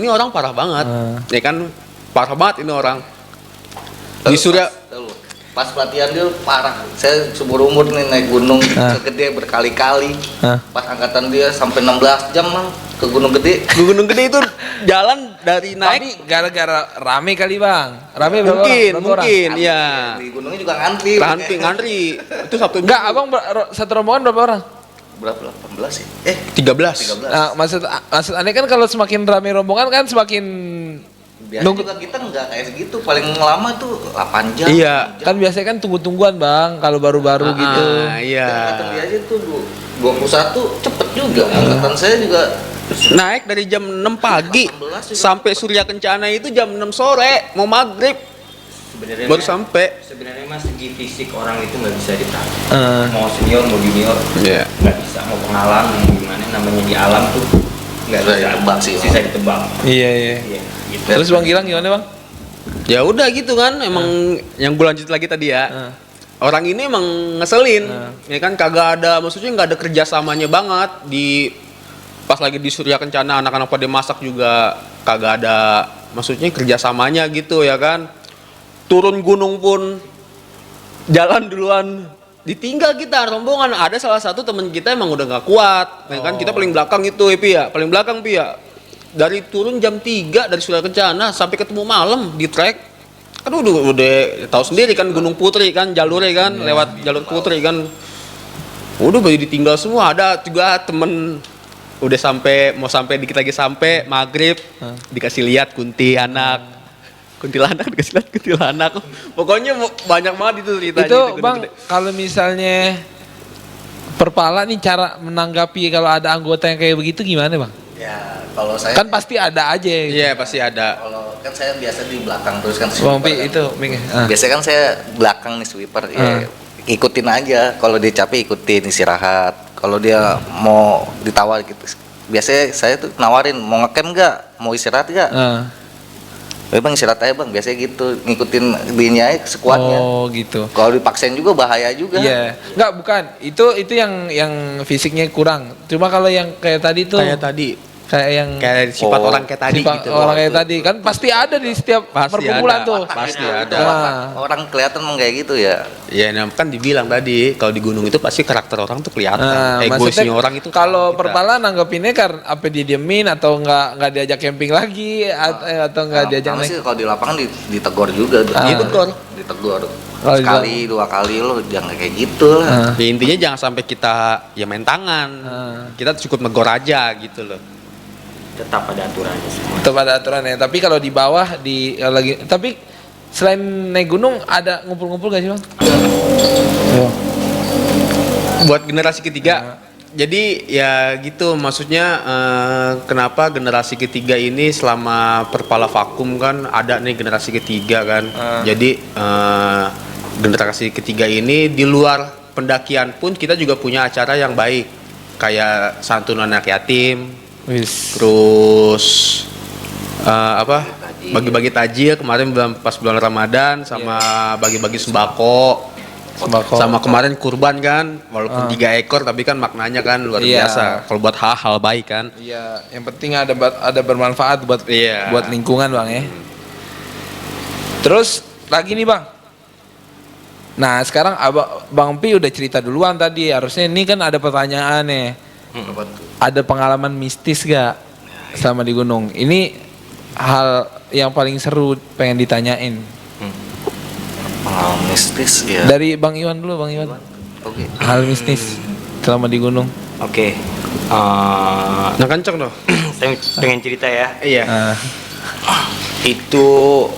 A: ya kan? Parah banget ini orang. Di Surya
E: pas pelatihan dia parah. Saya seumur umur nih naik gunung segede berkali-kali. Pas angkatan dia sampai 16 jam lah ke Gunung Gede.
A: Gunung Gede itu jalan dari naik.
B: Tapi gara-gara rame kali Bang. Rame
A: mungkin
B: orang?
A: ya.
E: Di gunungnya juga ngantri. Itu Sabtu.
B: Enggak, Abang satu rombongan berapa orang?
E: Berapa? 18 sih?
A: 13.
B: Nah, maksud aneh kan kalau semakin rame rombongan kan semakin
E: Biasanya juga kita nggak kayak segitu, paling lama tuh 8 jam.
A: Iya.
B: Kan biasanya kan tunggu-tungguan Bang kalau baru-baru gitu.
A: Iya.
E: Angkatan dia aja tuh 21 cepet juga. Angkatan saya juga
A: naik dari jam 6 pagi sampai Surya Kencana itu jam 6 sore mau maghrib
D: Sebenarnya
A: baru sampai.
D: Sebenarnya mas segi fisik orang itu nggak bisa ditahan. Mau senior mau junior, nggak bisa. Mau pengalaman mau gimana, namanya di alam tuh nggak bisa
E: ditebak sih.
D: Bisa ditebak.
B: Iya.
D: Gitu.
B: Terus Bang Gilang gimana Bang?
A: Ya udah gitu kan, emang yang gue lanjut lagi tadi ya. Orang ini emang ngeselin, ya kan kagak ada, maksudnya nggak ada kerjasamanya banget di pas lagi di Surya Kencana anak-anak pada masak juga kagak ada, maksudnya kerjasamanya gitu ya kan. Turun gunung pun jalan duluan, ditinggal kita rombongan. Ada salah satu teman kita emang udah nggak kuat, ya kan kita paling belakang itu paling belakang ya. Dari turun jam 3 dari Surya Kencana sampai ketemu malam di trek. Kan udah tahu sendiri kan Gunung Putri kan jalurnya kan lewat jalur Putri kan. Udah baru ditinggal semua. Ada juga temen udah mau sampai dikit lagi sampai maghrib dikasih lihat kuntilanak dikasih lihat kuntilanak. Pokoknya banyak banget itu ceritanya.
B: Itu Bang kalau misalnya Perpala nih cara menanggapi kalau ada anggota yang kayak begitu gimana Bang?
E: Ya, kalau saya
B: Kan pasti ada aja.
A: Iya pasti ada.
E: Kalau kan saya biasa di belakang terus kan
B: Bang Pi
E: kan.
B: itu
E: Biasanya kan saya belakang nih sweeper ya. Ikutin aja, kalau dia capek ikutin istirahat. Kalau dia mau ditawar gitu. Biasanya saya tuh nawarin mau ngecamp enggak? Mau istirahat enggak? Bang istirahat aja Bang, biasanya gitu. Ngikutin dinya aja sekuatnya.
B: Oh gitu.
E: Kalau dipaksain juga bahaya juga.
B: Iya. Enggak bukan. Itu yang fisiknya kurang. Cuma kalau yang kayak tadi tuh
A: Kayak tadi
B: Kayak yang
A: Kayak sifat orang kayak tadi
B: sifat
A: gitu.
B: orang kayak tadi kan pasti ada di setiap
A: Pasti
B: perkumpulan
A: ada.
B: tuh.
A: Pasti ada.
B: Nah,
E: Orang kelihatan emang kayak gitu ya.
A: Ya, nah, kan dibilang tadi kalau di gunung itu pasti karakter orang tuh kelihatan. Egoisnya
B: maksudnya
A: orang itu
B: kalau
A: kita.
B: perpala nanggepinnya karena apa dia diemin atau nggak diajak camping lagi atau nggak diajak
E: Pertama
B: naik.
E: sih kalau di lapangan ditegur juga tuh. Ditegur.
B: Kalau di
E: Sekali, 2 kali lo jangan kayak gitu lah.
A: Ya, intinya jangan sampai kita ya main tangan. Kita cukup negor aja gitu loh.
D: Tetap ada aturannya semua.
B: Tetap ada aturannya. Tapi kalau di bawah tapi selain naik gunung ada ngumpul-ngumpul gak sih bang? Ayo.
A: Buat generasi ketiga, jadi ya gitu maksudnya kenapa generasi ketiga ini selama perpala vakum kan ada nih generasi ketiga kan. Jadi generasi ketiga ini di luar pendakian pun kita juga punya acara yang baik kayak santunan anak yatim, terus bagi-bagi tajil kemarin pas bulan Ramadan sama bagi-bagi sembako. Sama kemarin kurban kan, walaupun 3 ekor tapi kan maknanya kan luar biasa. Kalau buat hal-hal baik kan.
B: Iya, yang penting ada bermanfaat buat buat lingkungan bang ya. Terus lagi nih bang. Nah sekarang Bang Pi udah cerita duluan tadi, harusnya ini kan ada pertanyaan nih. Ada pengalaman mistis gak selama di gunung? Ini hal yang paling seru pengen ditanyain.
E: Pengalaman mistis ya.
B: Dari Bang Iwan dulu, Bang Iwan.
E: Oke.
B: Hal mistis selama di gunung.
D: Oke.
A: Nah kenceng dong.
D: Saya pengen cerita ya.
A: Iya.
D: Itu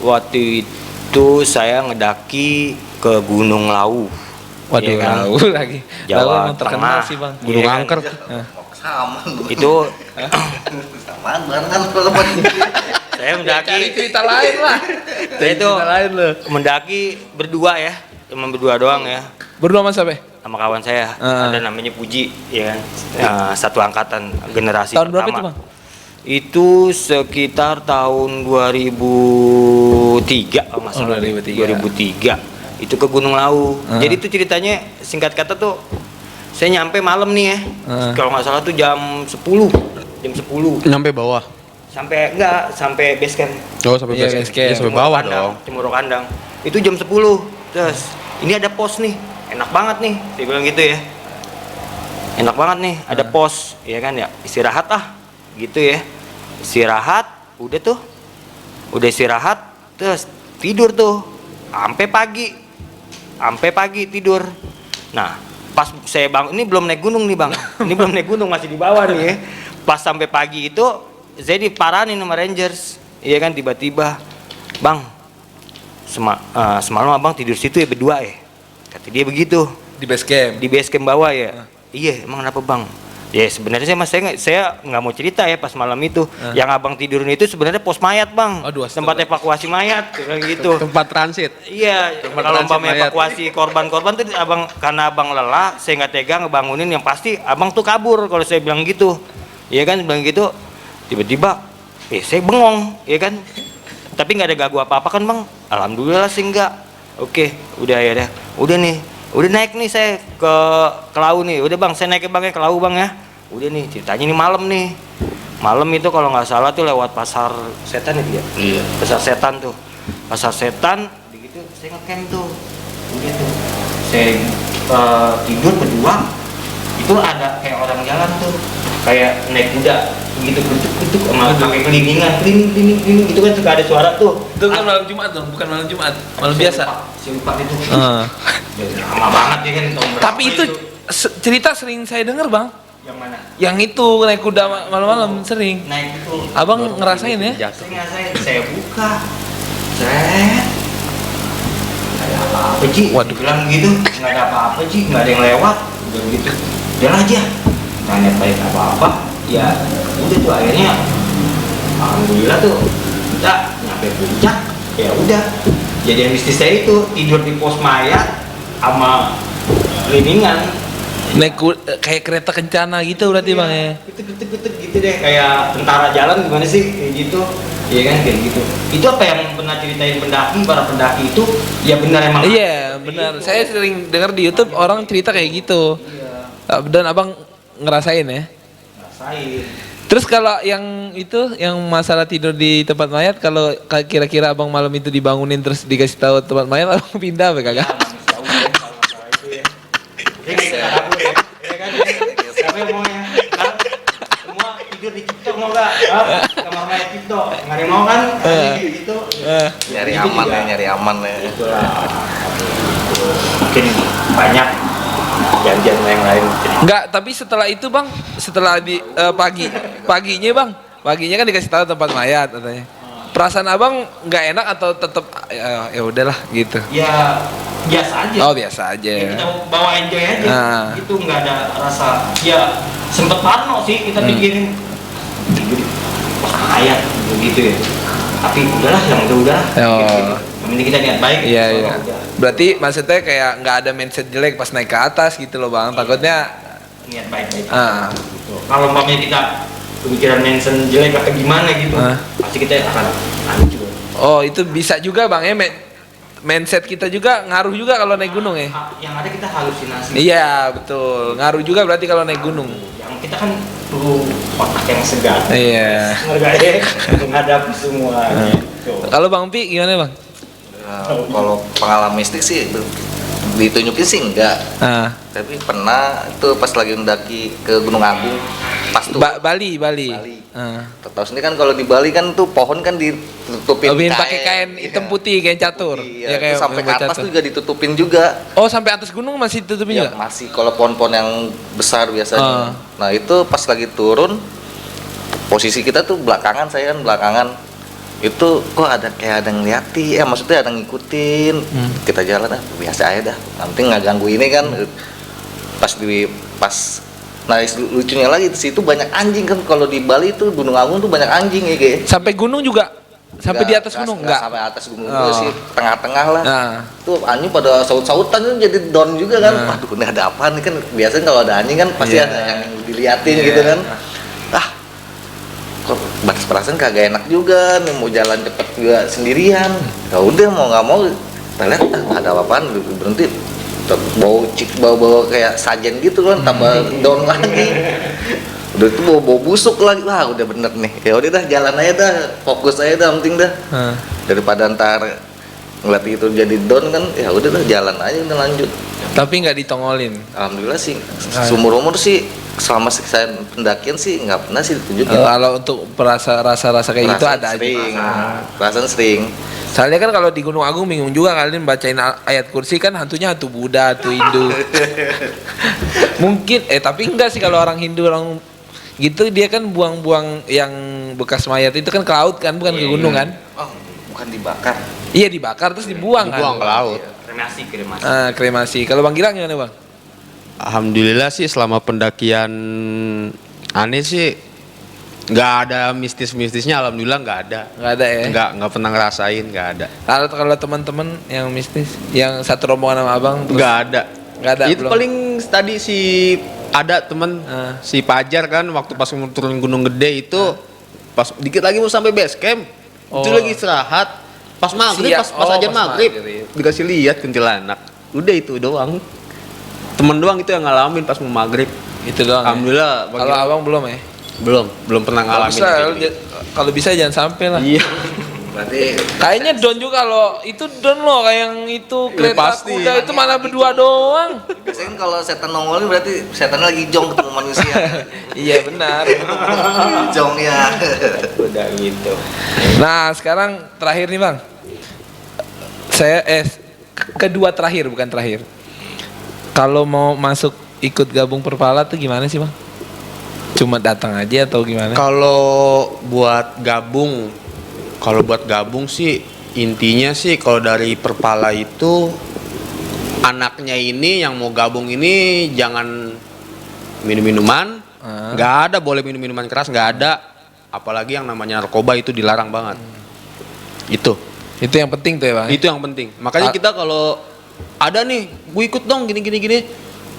D: waktu itu saya ngedaki ke Gunung Lawu.
B: Waduh,
D: Iya kan?
B: Lawu lagi.
D: Jawa
B: Lawu emang terkenal
D: Tengah.
B: sih bang.
A: Gunung
D: Iya kan?
A: Angker.
E: Sama.
D: Itu
E: Samaan barengan kalau buat
D: saya mendaki.
B: Cari cerita lain lah.
D: Saya itu
B: Cerita lain loh.
D: mendaki berdua ya, cuma berdua doang ya,
B: Berdua sama siapa?
D: sama kawan saya. Ada namanya Puji, ya kan, satu angkatan generasi
B: Tahun berapa
D: pertama.
B: itu bang?
D: Itu sekitar tahun 2003 kalau nggak salah. 2003. Itu ke Gunung Lawu. Jadi itu ceritanya singkat kata tuh saya nyampe malam nih ya. Kalau nggak salah tuh jam 10. Jam 10.
A: Nyampe bawah.
D: Sampai base camp.
A: Oh sampai
B: Iya,
A: base
B: base camp.
A: camp. Sampai bawah
D: Kandang,
A: dong.
D: Cimuruk Kandang. Itu jam 10. Terus ini ada pos nih. Enak banget nih. Dia bilang gitu ya. Enak banget nih, ada pos, ya kan ya. Istirahat gitu ya. Istirahat, udah tuh. Udah istirahat, terus tidur tuh. Sampai pagi tidur. Nah, pas saya bangun, ini belum naik gunung nih bang. Ini belum naik gunung, masih di bawah nih ya. Pas sampai pagi itu, saya diparanin sama Rangers. Iya kan, tiba-tiba, bang, semalam abang tidur situ ya berdua ya. Kata dia begitu.
B: Di base camp.
D: Di base camp bawah ya. Iya, emang kenapa bang? Ya sebenarnya saya nggak mau cerita ya pas malam itu. Yang abang tidurin itu sebenarnya pos mayat bang.
B: Aduh,
D: tempat evakuasi mayat kayak gitu.
A: Tempat transit.
D: Iya,
A: Tempat
D: kalau
A: transit
D: umpamanya
A: mayat.
D: evakuasi korban-korban tuh karena abang lelah, saya nggak tega ngebangunin, yang pasti abang tuh kabur kalau saya bilang gitu. Iya kan, bilang gitu. Tiba-tiba, saya bengong, ya kan. Tapi nggak ada gagu apa-apa kan bang? Alhamdulillah sih enggak. Oke, udah ya deh. Udah nih, udah naik nih saya ke Lawu nih. Udah bang, saya naik ke Lawu bang ya. Udah nih, ceritanya ini malam nih. Malam itu kalau nggak salah tuh lewat pasar setan ya dia.
E: Iya.
D: Pasar setan tuh. Pasar setan, begitu saya ngecamp tuh. Begitu. Saya tidur berdua. Itu ada kayak orang jalan tuh. Kayak naik kuda. Begitu kutuk sama pakai kelilingan, keliling itu kan suka ada suara tuh.
B: Itu kan malam Jumat dong, bukan malam Jumat, malam biasa.
D: Saya lupa itu. Lama banget ya kan tahun berapa
B: Tapi itu cerita sering saya dengar bang.
D: yang mana?
B: Yang itu naik kuda malam-malam sering.
D: Naik itu.
B: Abang ngerasain ya?
D: Saya ngerasain, saya buka. Nggak ada apa-apa Ci.
B: Waduh.
D: Bilang gitu, nggak ada apa-apa Ci, nggak ada yang lewat. Udah begitu. Jalan aja. Nggak ada baik apa-apa. Ya udah tuh akhirnya alhamdulillah tuh kita nyampe puncak. Ya udah. Jadi yang mistis saya itu tidur di pos mayat sama keliningan.
B: Naik kayak kereta kencana gitu berarti bang ya?
D: Gitu gitu deh, kayak tentara jalan gimana sih kayak gitu. Iya kan kayak gitu. Itu apa yang pernah ceritain para pendaki itu ya benar emang.
B: Iya benar. Saya sering dengar di YouTube orang cerita kayak gitu.
D: Iya.
B: Dan abang ngerasain ya?
D: Rasain.
B: Terus kalau yang itu, yang masalah tidur di tempat mayat, kalau kira-kira abang malam itu dibangunin terus dikasih tahu tempat mayat, abang pindah apa kagak?
D: Siapa yang mau ya? Semua tidur di Cipto mau gak? Kamar mayat Cipto, nggak ada yang mau kan? Gitu.
E: Nyari
D: Itu
E: aman
D: juga.
E: ya, nyari aman ya.
D: Itulah. Mungkin banyak janjian yang lain.
B: Enggak, tapi setelah itu bang, setelah di paginya kan dikasih tahu tempat mayat katanya. Perasaan abang nggak enak atau tetap ya udahlah gitu?
D: Ya biasa aja.
B: Oh biasa aja.
D: Ya, kita bawa enjoy aja.
B: Nah.
D: Itu nggak ada rasa. Ya sempet parno sih kita pikirin. Ayat gitu ya. Tapi udahlah, yang udah.
B: Oh.
D: Gitu. Yang penting kita niat baik.
B: Iya
D: insya
B: iya.
D: Allah udah.
B: Berarti maksudnya kayak nggak ada mindset jelek pas naik ke atas gitu loh bang. Takutnya
D: Niat baik-baik.
B: Ah.
D: Gitu. Kalau umpamanya kita pemikiran mention jelek apa gimana gitu, pasti kita akan hancur.
B: oh itu bisa juga bang ya mindset kita juga ngaruh juga kalau naik gunung ya.
D: Yang ada kita halusinasi.
B: Iya betul, ngaruh juga berarti kalau naik gunung.
D: Yang kita kan perlu otak yang segar.
B: Iya.
D: Ngergain menghadapi semua. Gitu.
B: Kalau bang Pi gimana bang?
E: Kalau pengalaman mistik sih ditunjukin sih enggak.
B: Ah.
E: Tapi pernah itu pas lagi mendaki ke Gunung Agung pas tuh
B: Bali.
E: Bali.
B: Ah.
E: Tahu sendiri kan kalau di Bali kan tuh pohon kan ditutupin
B: Pakai kain hitam putih, kain catur.
E: Iya,
B: kayak
E: itu sampai ke
B: kain
E: atas
B: catur.
E: tuh juga ditutupin juga.
B: Oh sampai atas gunung masih tutupin
E: Ya,
B: juga?
E: masih kalau pohon-pohon yang besar biasanya. Nah, itu pas lagi turun posisi kita tuh belakangan, saya kan belakangan. Itu kok ada kayak ada yang ngeliatin, maksudnya ada yang ngikutin. Kita jalan biasa aja dah. Nanti nggak ganggu ini kan. Pas nah lucunya lagi di situ banyak anjing kan, kalau di Bali tuh Gunung Agung tuh banyak anjing ya kayak.
B: Sampai gunung juga? Sampai di atas gunung?
E: Enggak
B: Enggak?
E: sampai atas gunung
B: Oh.
E: juga sih, tengah-tengah lah.
B: Nah.
E: Tuh anjing pada saut-sautan tuh jadi down juga kan. Waduh, ini ada apa nih kan, biasanya kalau ada anjing kan pasti
B: Iya.
E: ada yang diliatin gitu kan. Kok batas perasaan kagak enak juga nih, mau jalan cepet juga sendirian. Ya udah mau nggak mau kita lihat ada apa-apaan, berhenti bau kayak sajen gitu kan, tambah down lagi. Udah itu bau busuk lagi. Wah udah bener nih, ya udah dah jalan aja dah, fokus aja dah, penting dah. Daripada ntar ngeliat itu jadi down kan, ya udah dah jalan aja, udah lanjut.
B: Tapi nggak ditongolin?
E: Alhamdulillah sih seumur umur sih selama saya pendakian sih nggak pernah sih ditunjukin.
B: Kalau untuk rasa-rasa kayak gitu ada
E: sering,
B: aja.
E: perasaan sering.
B: Soalnya kan kalau di Gunung Agung bingung juga kalian bacain ayat kursi kan hantunya hantu Buddha, hantu Hindu. Mungkin tapi enggak sih kalau orang Hindu orang gitu dia kan buang-buang yang bekas mayat itu kan ke laut kan, bukan ke gunung kan?
E: Oh, bukan dibakar.
B: Iya dibakar terus dibuang kan.
A: Buang ke laut.
D: Kremasi.
B: Kremasi. Kalau Bang Gilang gimana Bang?
A: Alhamdulillah sih selama pendakian aneh sih nggak ada mistis-mistisnya, alhamdulillah nggak ada.
B: Nggak ada ya?
A: Nggak pernah ngerasain, nggak ada.
B: Kalau teman-teman yang mistis, yang satu rombongan sama Abang terus
A: Nggak ada.
B: Nggak ada,
A: Itu
B: belum?
A: paling tadi si ada temen si Pajar kan waktu pas mau turun Gunung Gede itu pas dikit lagi mau sampai base camp itu
B: Oh.
A: lagi istirahat pas maghrib pas aja maghrib dikasih lihat kuntilanak, udah itu doang, temen doang itu yang ngalamin pas mau maghrib.
B: itu doang.
A: Alhamdulillah.
B: Kalau Abang belum ya?
A: belum pernah
B: Kalau
A: ngalamin.
B: bisa,
A: kayak gitu.
B: kalau bisa jangan sampai lah.
A: Iya.
E: Berarti
B: Kayaknya don juga kalau itu don loh kayak yang itu kereta
A: pasti.
B: kuda itu mana berdua doang.
E: biasanya kan kalau setan nongol berarti setan lagi jong ketemu manusia.
B: Iya benar.
E: Jong ya.
D: Udah gitu.
B: Nah sekarang terakhir nih Bang. Saya kedua terakhir bukan terakhir. Kalau mau masuk ikut gabung Perpala tuh gimana sih Bang? Cuma datang aja atau gimana?
A: Kalau buat gabung sih intinya sih kalau dari Perpala itu anaknya ini yang mau gabung ini jangan minum-minuman, nggak ada boleh minum-minuman keras, nggak ada, apalagi yang namanya narkoba itu dilarang banget. Itu
B: Itu yang penting tuh ya Bang.
A: itu yang penting. Makanya kita kalau ada nih, gue ikut dong gini,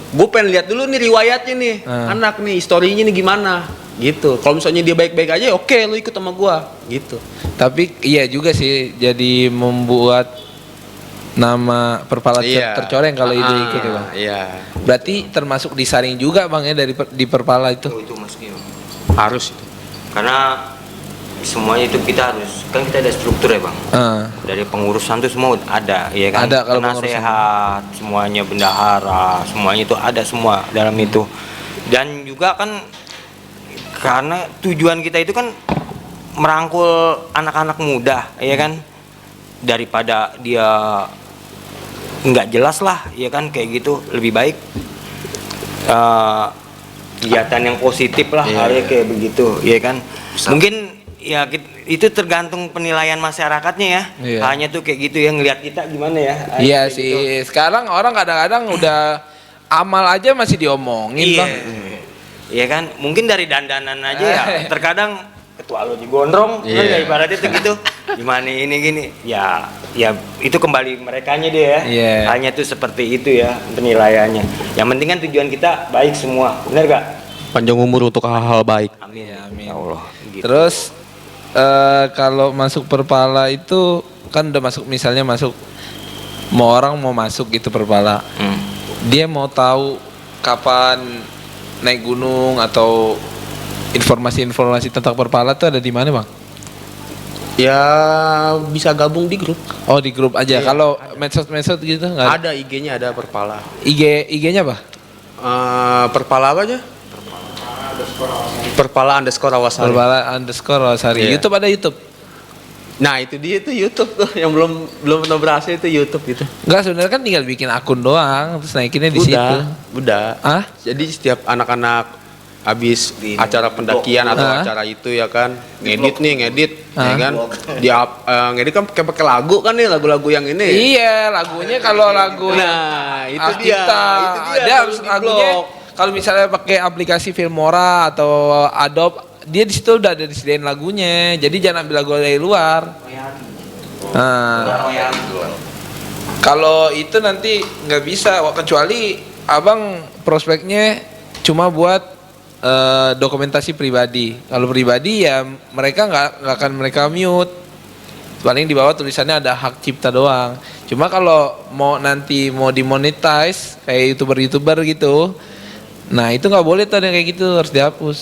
A: gue pengen lihat dulu nih riwayatnya nih, anak nih historinya nih gimana, gitu. Kalau misalnya dia baik-baik aja, oke, lu ikut sama gue, gitu.
B: Tapi iya juga sih jadi membuat nama Perpala tercoreng kalau itu ikut ya Bang.
A: Iya.
B: Berarti termasuk disaring juga Bang ya di Perpala itu.
E: Itu masukin.
A: Harus.
D: Karena semuanya itu kita ada struktur ya bang. Dari pengurusan tuh semua ada, ya kan.
B: Ada kalau
D: penasehat, semuanya bendahara, semuanya itu ada semua dalam itu. Dan juga kan karena tujuan kita itu kan merangkul anak-anak muda, ya kan. Daripada dia nggak jelas lah, ya kan, kayak gitu. Lebih baik kegiatan yang positif lah, kayak begitu, ya kan. Mungkin ya itu tergantung penilaian masyarakatnya ya. Hanya tuh kayak gitu ya, ngelihat kita gimana ya.
B: Iya sih, gitu. Sekarang orang kadang-kadang udah amal aja masih diomongin bang.
D: Iya kan, mungkin dari dandanan aja ya. Terkadang ketua lo digondrong, kan ya ibaratnya tuh gitu. Gimana ini gini, ya itu kembali merekanya dia ya. Hanya tuh seperti itu ya penilaiannya. Yang penting kan tujuan kita baik semua, benar gak?
A: Panjang umur untuk hal-hal baik.
D: Amin ya, amin. Ya Allah. Gitu.
B: Terus kalau masuk Perpala itu kan udah masuk, misalnya masuk, orang mau masuk gitu Perpala, dia mau tahu kapan naik gunung atau informasi-informasi tentang Perpala tuh ada di mana bang?
A: Ya bisa gabung di grup.
B: Oh di grup aja. Kalau medsos gitu nggak?
A: Ada IG-nya, ada Perpala.
B: IG-nya apa?
A: Perpala apa aja? Perpala underscore Rawasari.
B: Perpala underscore Rawasari. YouTube ada YouTube.
A: Nah itu dia, itu YouTube tuh yang belum pernah berhasil, itu YouTube gitu.
B: Enggak, sebenarnya kan tinggal bikin akun doang terus naikinnya di situ.
A: Udah. Jadi setiap anak-anak habis acara pendakian atau acara itu ya kan, ngedit ya kan, ngedit kan pakai lagu kan nih, lagu-lagu yang ini. Iya,
B: lagunya kalau lagu
A: itu dia
B: harus lagunya. Kalau misalnya pakai aplikasi Filmora atau Adobe, dia di situ udah ada disediain lagunya. Jadi jangan ambil lagu dari luar. Kalau itu nanti nggak bisa, kecuali abang prospeknya cuma buat dokumentasi pribadi. Kalau pribadi ya mereka nggak akan mereka mute. Paling di bawah tulisannya ada hak cipta doang. Cuma kalau nanti mau dimonetize kayak youtuber gitu, nah itu nggak boleh tuh, yang kayak gitu harus dihapus.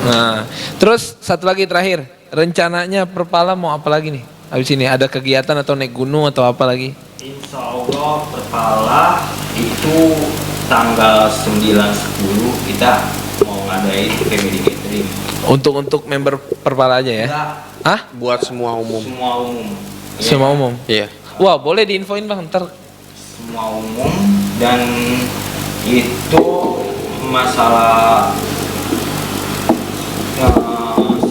B: Nah, terus satu lagi terakhir, rencananya Perpala mau apa lagi nih? Habis ini ada kegiatan atau naik gunung atau apa lagi?
D: Insya Allah Perpala itu tanggal 9-10 kita mau ngadain family gathering.
B: Untuk member Perpala aja ya?
D: Enggak.
A: Buat semua umum.
B: Semua umum?
A: Iya.
B: Wah, boleh diinfoin bang, ntar.
D: Semua umum, dan itu masalah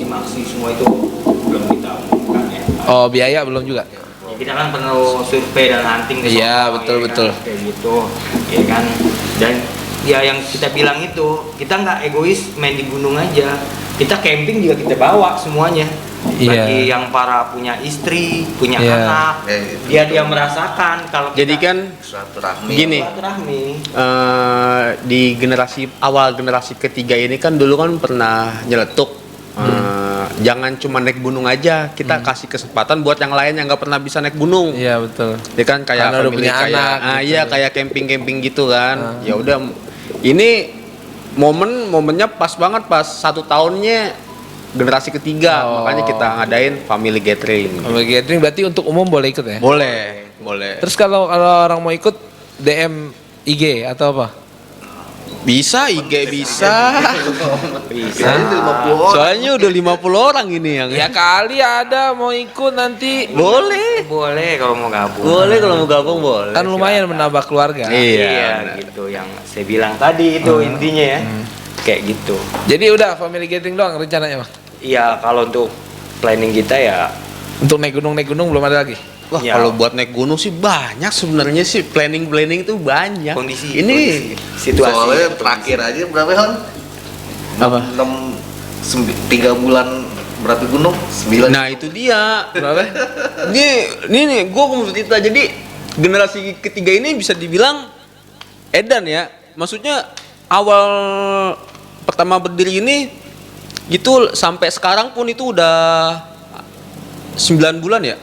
D: maksi semua itu belum kita umumkan ya.
B: Oh, biaya belum juga?
D: Ya, kita kan perlu survei dan hunting.
B: Iya, betul.
D: Kan, kayak gitu, ya kan. Dan ya yang kita bilang itu, kita nggak egois main di gunung aja. Kita camping juga kita bawa semuanya. Bagi yang para punya istri, punya anak, dia merasakan kalau
A: jadi kan gini, di generasi ketiga ini kan dulu kan pernah nyeletuk, jangan cuma naik gunung aja, kita kasih kesempatan buat yang lain yang nggak pernah bisa naik gunung.
B: Iya betul.
A: Dia kan kayak
B: karena
A: family,
B: punya
A: kayak
B: anak,
A: iya kayak camping gitu kan. Ya udah, ini momennya pas banget, pas 1 tahunnya generasi ketiga, makanya kita ngadain family gathering.
B: Family gathering berarti untuk umum boleh ikut ya?
A: Boleh.
B: Terus kalau orang mau ikut DM IG atau apa?
A: Bisa, IG bisa. Soalnya udah 50 orang ini yang.
B: Ya kali ada mau ikut nanti.
A: Boleh
D: kalau mau gabung.
A: Boleh.
B: Kan lumayan menambah keluarga.
D: Iya, gitu yang saya bilang tadi itu intinya ya. Kayak gitu.
B: Jadi udah family gathering doang rencananya, Bang?
D: Iya, kalau untuk planning kita ya.
B: Untuk naik gunung belum ada lagi?
A: Wah, kalau buat naik gunung sih banyak sebenarnya sih, planning itu banyak.
D: Kondisi
E: situasi. Soalnya terakhir aja berapa tahun?
A: Apa?
E: 3 bulan berapa gunung? 9.
A: Nah itu dia. Berapa? Nih, gue mau cerita. Jadi generasi ketiga ini bisa dibilang edan ya. Maksudnya awal pertama berdiri ini gitu sampai sekarang pun itu udah 9 bulan ya?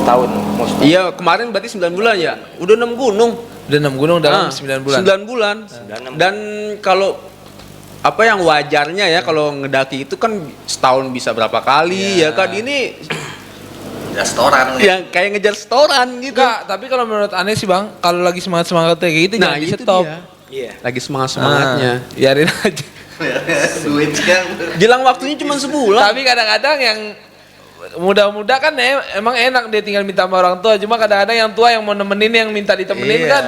D: Setahun.
A: Iya, kemarin berarti 9 bulan ya? Udah 6 gunung.
B: Udah 6 gunung dalam 9 bulan?
A: 9 bulan. Dan kalau apa yang wajarnya ya kalau ngedaki itu kan setahun bisa berapa kali ya kan, ini
E: restoran
A: yang kayak ngejar setoran gitu.
B: Enggak, tapi kalau menurut aneh sih Bang, kalau lagi semangat-semangatnya kayak gitu jangan di
A: itu
B: stop.
A: dia.
D: Iya.
A: Lagi semangatnya.
B: Biarin aja.
E: duit kan.
A: Gilang waktunya cuma sebulan.
B: Tapi kadang-kadang yang muda-muda kan emang enak dia tinggal minta sama orang tua. Cuma kadang-kadang yang tua yang mau nemenin yang minta ditemenin
A: Iya.
B: kan.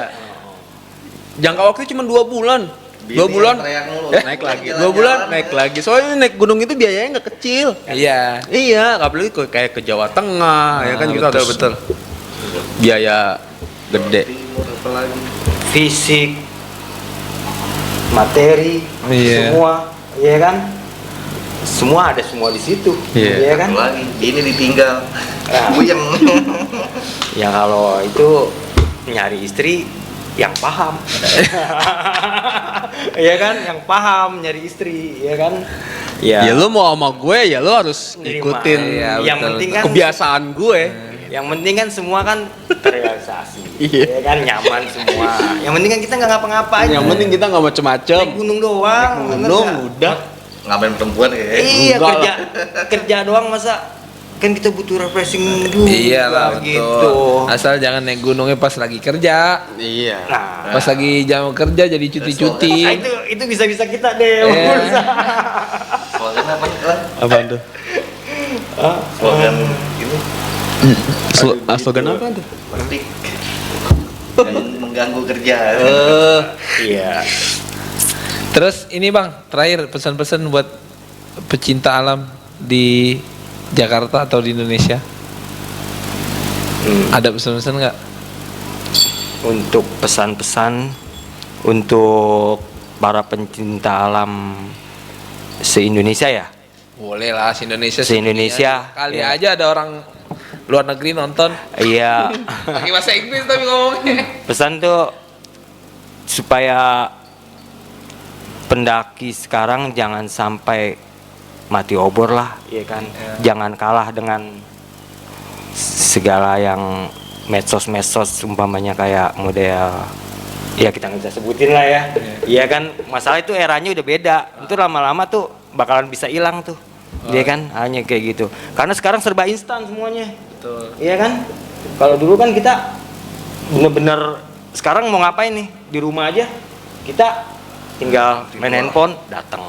A: Jangka waktunya cuma 2 bulan. 2 bulan naik lagi. 2 bulan naik lagi. Soalnya naik gunung itu biayanya nggak kecil.
B: Iya.
A: Iya, apalagi kayak ke Jawa Tengah ya kan kita harus
B: betul.
A: biaya gede.
E: Timur apalagi.
D: Fisik, materi,
B: Iya.
D: semua, iya kan? Semua ada semua di situ,
A: Iya.
D: iya kan?
E: Satu lagi, ini ditinggal.
D: Nah.
E: Buyeng.
D: Ya kalau itu nyari istri yang paham, iya kan? Yang paham nyari istri, iya kan?
A: Ya lu mau sama gue ya lu harus
D: Nerima.
A: ngikutin
B: Iya,
D: yang
B: betul,
D: penting kan
A: kebiasaan gue.
D: Yang penting kan semua kan terrealisasi,
A: Iya.
D: ya kan, nyaman semua. Yang penting kan kita nggak ngapa-ngapain.
A: Yang penting kita nggak macem-macem.
D: naik gunung doang, bener
A: Gunung
D: nggak?
A: udah.
E: Ngapain perempuan ya?
D: Iya,
A: Enggak
D: kerja kerja doang masa kan kita butuh refreshing dulu.
B: Iya lah betul.
D: gitu.
B: Asal jangan naik gunungnya pas lagi kerja.
A: Iya.
D: Nah,
B: Pas lagi jam kerja jadi cuti-cuti.
D: itu bisa-bisa kita deh.
B: Iya.
E: Slogan apa nih? Lan?
A: Apaan tuh?
E: Slogan ini.
A: Slogan apa tuh?
E: Petik. Jangan mengganggu kerja.
D: Iya.
B: Terus ini Bang, terakhir pesan-pesan buat pecinta alam di Jakarta atau di Indonesia. Ada pesan-pesan nggak?
D: Untuk pesan-pesan untuk para pencinta alam se-Indonesia ya.
B: Boleh lah, se-Indonesia.
D: Se-Indonesia,
B: Kali
D: ya.
B: aja ada orang luar negeri nonton.
D: Iya.
B: Pakai bahasa Inggris tapi ngomongnya.
D: Pesan tuh supaya pendaki sekarang jangan sampai mati obor lah, ya kan? Jangan kalah dengan segala yang medsos-medsos umpamanya kayak model ya kita nggak bisa sebutin lah ya. Iya kan? Masalah itu eranya udah beda. Itu lama-lama tuh bakalan bisa hilang tuh. Iya kan? Hanya kayak gitu. Karena sekarang serba instan semuanya.
B: Betul.
D: Iya kan? Kalau dulu kan kita bener-bener sekarang mau ngapain nih di rumah aja kita tinggal main handphone datang.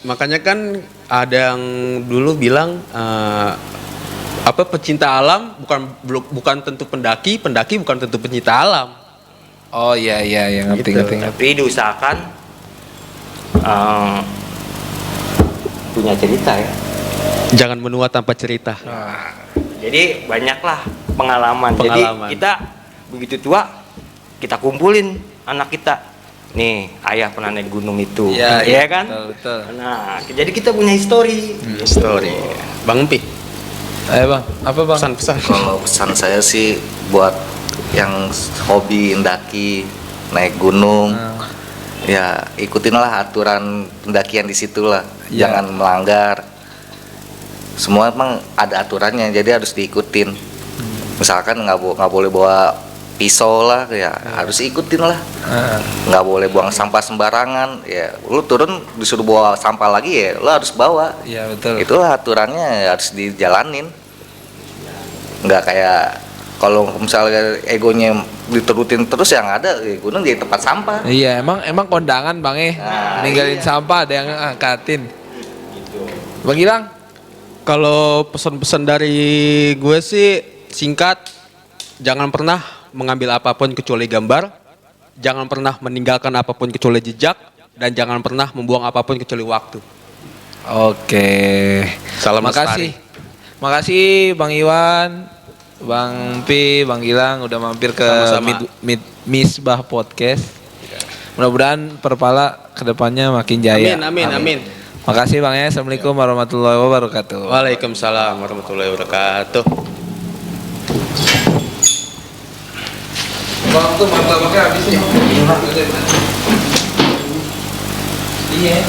A: Makanya kan ada yang dulu bilang apa pecinta alam bukan tentu pendaki bukan tentu pencinta alam.
B: Oh iya ngerti
A: Gitu.
B: ngerti.
D: Tapi diusahakan punya cerita ya.
A: Jangan menua tanpa cerita.
D: Jadi banyaklah pengalaman. Jadi
A: Pengalaman.
D: kita begitu tua kita kumpulin anak kita. Nih, ayah pernah naik gunung itu. Iya kan?
B: Betul.
D: Nah, jadi kita punya histori.
A: Story. Bang Empi,
B: Ayo Bang, apa Bang?
A: pesan-pesan.
E: Kalau pesan saya sih buat yang hobi mendaki, naik gunung, ya ikutinlah aturan pendakian di situ lah,
B: Ya.
E: jangan melanggar. Semua emang ada aturannya, jadi harus diikutin. Misalkan nggak boleh bawa pisau lah, ya harus ikutin lah. Nggak boleh buang sampah sembarangan, ya lu turun disuruh bawa sampah lagi ya, lu harus bawa.
B: Iya betul.
E: Itulah aturannya harus dijalanin. Nggak kayak kalau misalnya egonya diterutin terus yang ada gunung jadi tempat sampah.
B: Iya emang kondangan Bang ninggalin
E: iya.
B: sampah ada yang angkatin. Bang Gilang?
A: Kalau pesan-pesan dari gue sih singkat, jangan pernah mengambil apapun kecuali gambar, jangan pernah meninggalkan apapun kecuali jejak, dan jangan pernah membuang apapun kecuali waktu.
B: Oke.
A: Salam
B: Makasih. Makasih Bang Iwan, Bang Pi, Bang Gilang udah mampir ke
A: Sama-sama.
B: Misbah Podcast. Mudah-mudahan Perpala kedepannya makin jaya.
A: Amin.
B: Makasih Bang ya. Assalamualaikum warahmatullahi wabarakatuh.
A: Waalaikumsalam warahmatullahi wabarakatuh.
B: Bang tuh martabaknya habis nih. Iya.